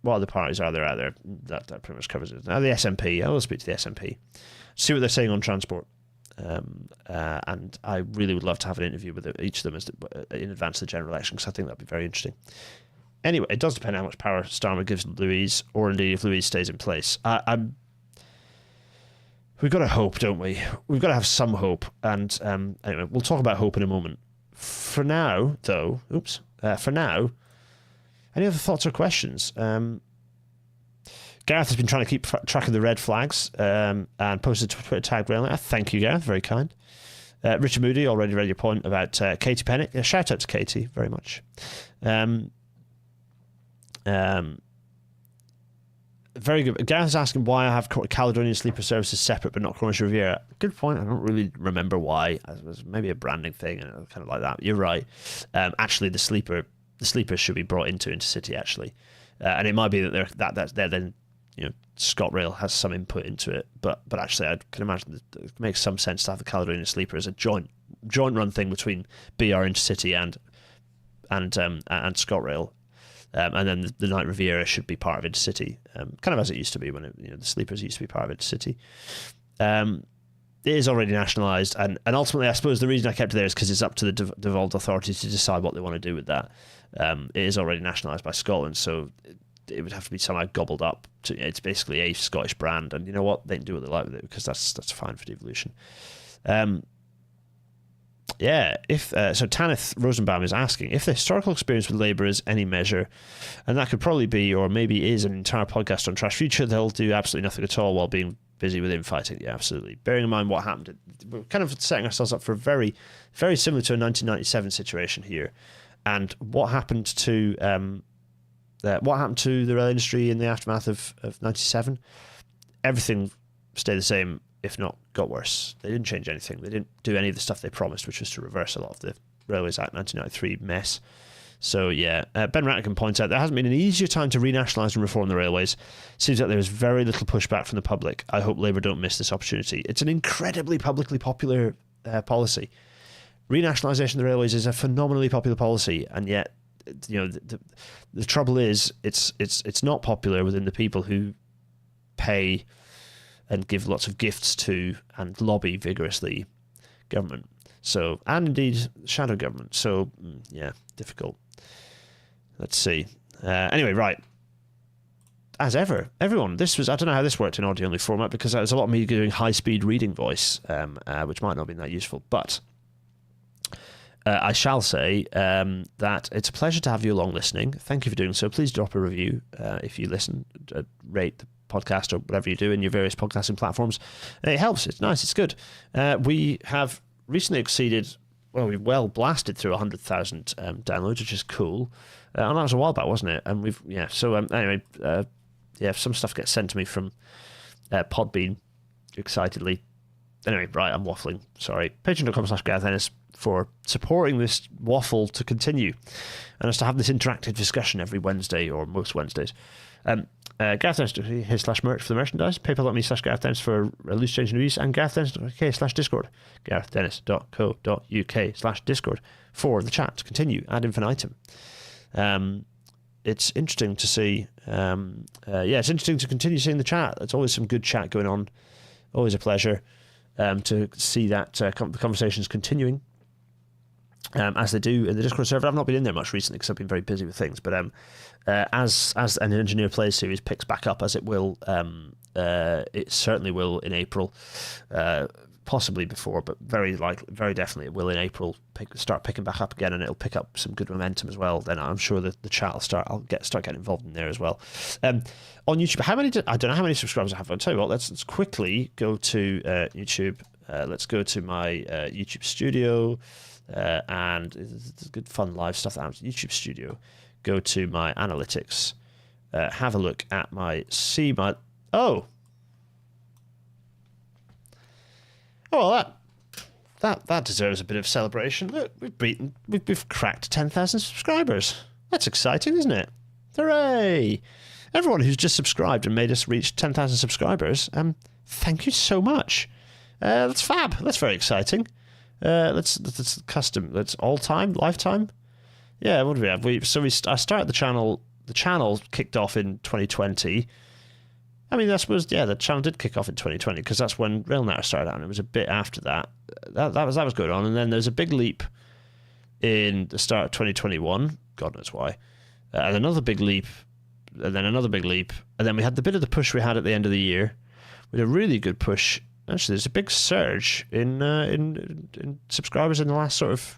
what other parties are there out there. That pretty much covers it. Now the SNP. I will speak to the SNP. See what they're saying on transport. And I really would love to have an interview with each of them in advance of the general election, because I think that'd be very interesting. Anyway, it does depend how much power Starmer gives Louise, or indeed if Louise stays in place. We've got to hope, don't we? We've got to have some hope. And anyway, we'll talk about hope in a moment. For now, though, any other thoughts or questions? Gareth has been trying to keep track of the red flags and posted to Twitter tag RailNet. Thank you, Gareth. Very kind. Richard Moody already read your point about Katie Pennick. A shout out to Katie, very much. Very good. Gareth's asking why I have Caledonian Sleeper services separate but not Croatia Riviera. Good point. I don't really remember why. It was maybe a branding thing, and kind of like that. You're right. Actually, the sleepers should be brought into Intercity, actually, and it might be that they're then ScotRail has some input into it, but actually I can imagine that it makes some sense to have the Caledonian Sleeper as a joint run thing between BR Intercity and ScotRail. And then the Night Riviera should be part of Intercity, kind of as it used to be when the sleepers used to be part of Intercity. It is already nationalised, and ultimately, I suppose the reason I kept it there is because it's up to the devolved authorities to decide what they want to do with that. It is already nationalised by Scotland, so it would have to be somehow gobbled up. It's basically a Scottish brand, and you know what? They can do what they like with it, because that's fine for devolution. So Tanith Rosenbaum is asking if the historical experience with Labour is any measure, and that could probably be, or maybe is, an entire podcast on Trash Future. They'll do absolutely nothing at all while being busy with infighting. Yeah, absolutely. Bearing in mind what happened, we're kind of setting ourselves up for a very, very similar to a 1997 situation here. And what happened to the rail industry in the aftermath of 97? Everything stayed the same, if not got worse. They didn't change anything. They didn't do any of the stuff they promised, which was to reverse a lot of the Railways Act 1993 mess. So yeah, Ben Rattigan points out there hasn't been an easier time to renationalise and reform the railways. Seems like there is very little pushback from the public. I hope Labour don't miss this opportunity. It's an incredibly publicly popular policy. Renationalisation of the railways is a phenomenally popular policy, and yet, the trouble is it's not popular within the people who pay and give lots of gifts to and lobby vigorously government. So, and indeed shadow government. So yeah, difficult. Let's see. Anyway, right. As ever, everyone, I don't know how this worked in audio-only format, because there's a lot of me doing high-speed reading voice, which might not have been that useful, but I shall say that it's a pleasure to have you along listening. Thank you for doing so. Please drop a review if you listen, rate the podcast or whatever you do in your various podcasting platforms. It helps. It's nice. It's good. We have recently exceeded, we well blasted through 100,000 downloads, which is cool. And that was a while back, wasn't it? And anyway, some stuff gets sent to me from Podbean excitedly. Anyway, right, I'm waffling. Sorry. Patreon.com/Gareth Ennis for supporting this waffle to continue, and us to have this interactive discussion every Wednesday, or most Wednesdays. Gareth Dennis.co/merch for the merchandise, paypal.me/Gareth Dennis for loose change and reviews, and GarethDennis.co/Discord, GarethDennis.co.uk/Discord for the chat to continue ad infinitum. It's interesting to see, it's interesting to continue seeing the chat. There's always some good chat going on, always a pleasure to see that the conversations continuing. As they do in the Discord server. I've not been in there much recently because I've been very busy with things, but as an Engineer Plays series picks back up, as it will, it certainly will in April, possibly before, but very definitely it will in April start picking back up again, and it'll pick up some good momentum as well. Then I'm sure that the chat will start getting involved in there as well. On YouTube, I don't know how many subscribers I have. I'll tell you what, let's quickly go to YouTube. Let's go to my YouTube studio. And there's good fun live stuff that happens in YouTube Studio. Go to my analytics, have a look at that deserves a bit of celebration. Look, we've cracked 10,000 subscribers. That's exciting, isn't it? Hooray! Everyone who's just subscribed and made us reach 10,000 subscribers, thank you so much. That's fab. That's very exciting. Let's custom. Let's all time, lifetime. Yeah, what do we have? I started the channel. The channel kicked off in 2020. I mean, I suppose the channel did kick off in 2020 because that's when RailNatter started out, and it was a bit after that. That was going on, and then there's a big leap in the start of 2021. God knows why. And another big leap, and then another big leap, and then we had the bit of the push we had at the end of the year. We had a really good push. Actually, there's a big surge in subscribers in the last sort of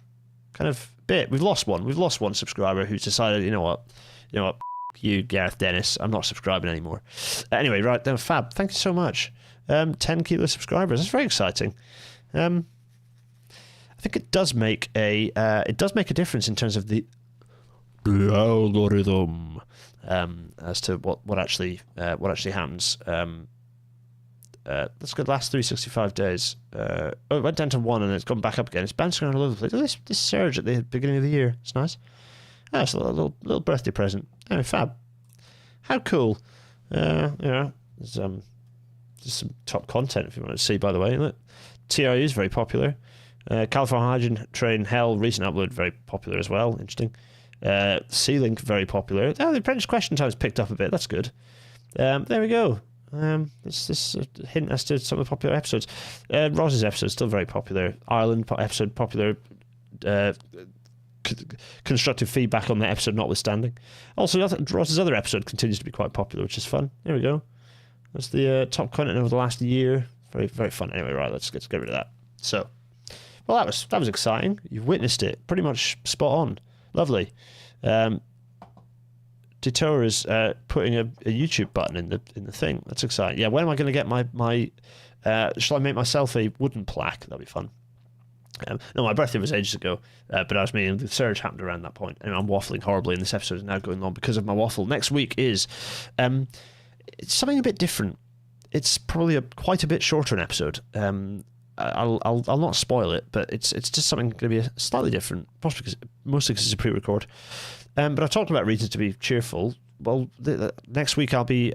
kind of bit. We've lost one subscriber who's decided, you know what, you, Gareth Dennis, I'm not subscribing anymore. Anyway, right then, fab. Thank you so much. 10 kilo subscribers. That's very exciting. I think it does make a difference in terms of the algorithm as to what actually happens. Let's go the last 365 days. It went down to 1 and it's gone back up again. It's bouncing around all over the place. This surge at the beginning of the year. It's nice. It's a little birthday present. Anyway, fab. How cool. There's some top content if you want to see, by the way. Look, TRU is very popular. California Hydrogen Train Hell, recent upload, very popular as well. Interesting. C-Link, very popular. Oh, the Apprentice Question Time's picked up a bit. That's good. There we go. This a hint as to some of the popular episodes. Ross's episode still very popular. Ireland episode popular. Constructive feedback on that episode notwithstanding. Also, Ross's other episode continues to be quite popular, which is fun. There we go. That's the top content over the last year. Very, very fun. Anyway, right, let's get rid of that. So, well, that was exciting. You've witnessed it. Pretty much spot on. Lovely. Detour is putting a YouTube button in the thing. That's exciting. Yeah, when am I going to get my shall I make myself a wooden plaque? That'll be fun. No, my birthday was ages ago, but I was meaning the surge happened around that point. And I'm waffling horribly, and this episode is now going on because of my waffle. Next week is it's something a bit different. It's probably quite a bit shorter an episode. I'll not spoil it, but it's just something going to be slightly different, mostly because it's a pre-record. But I talked about reasons to be cheerful. Well, next week I'll be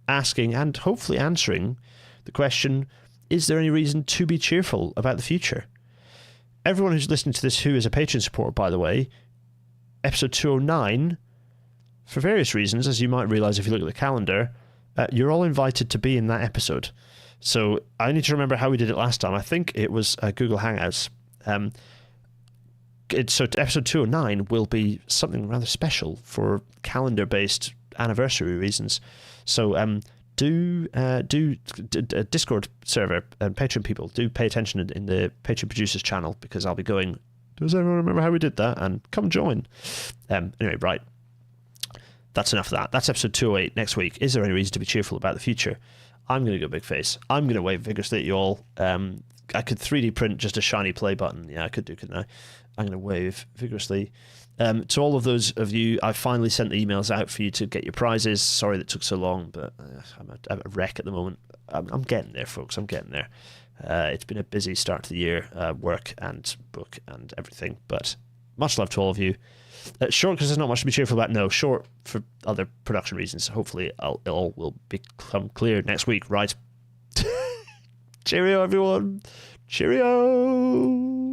asking and hopefully answering the question: is there any reason to be cheerful about the future? Everyone who's listening to this who is a Patreon supporter, by the way, episode 209, for various reasons, as you might realise if you look at the calendar, you're all invited to be in that episode. So I need to remember how we did it last time. I think it was Google Hangouts. So episode 209 will be something rather special for calendar-based anniversary reasons. So Discord server and Patreon people do pay attention in the Patreon producers channel, because I'll be going, does everyone remember how we did that? And come join. Anyway, right. That's enough of that. That's episode 208 next week. Is there any reason to be cheerful about the future? I'm going to go big face. I'm going to wave vigorously at you all. I could 3D print just a shiny play button. Yeah, I could do, couldn't I? I'm going to wave vigorously. To all of those of you, I finally sent the emails out for you to get your prizes. Sorry that took so long, but I'm a wreck at the moment. I'm getting there, folks. I'm getting there. It's been a busy start to the year, work and book and everything. But much love to all of you. Short because there's not much to be cheerful about. No, short for other production reasons. Hopefully it all will become clear next week, right? Cheerio, everyone. Cheerio.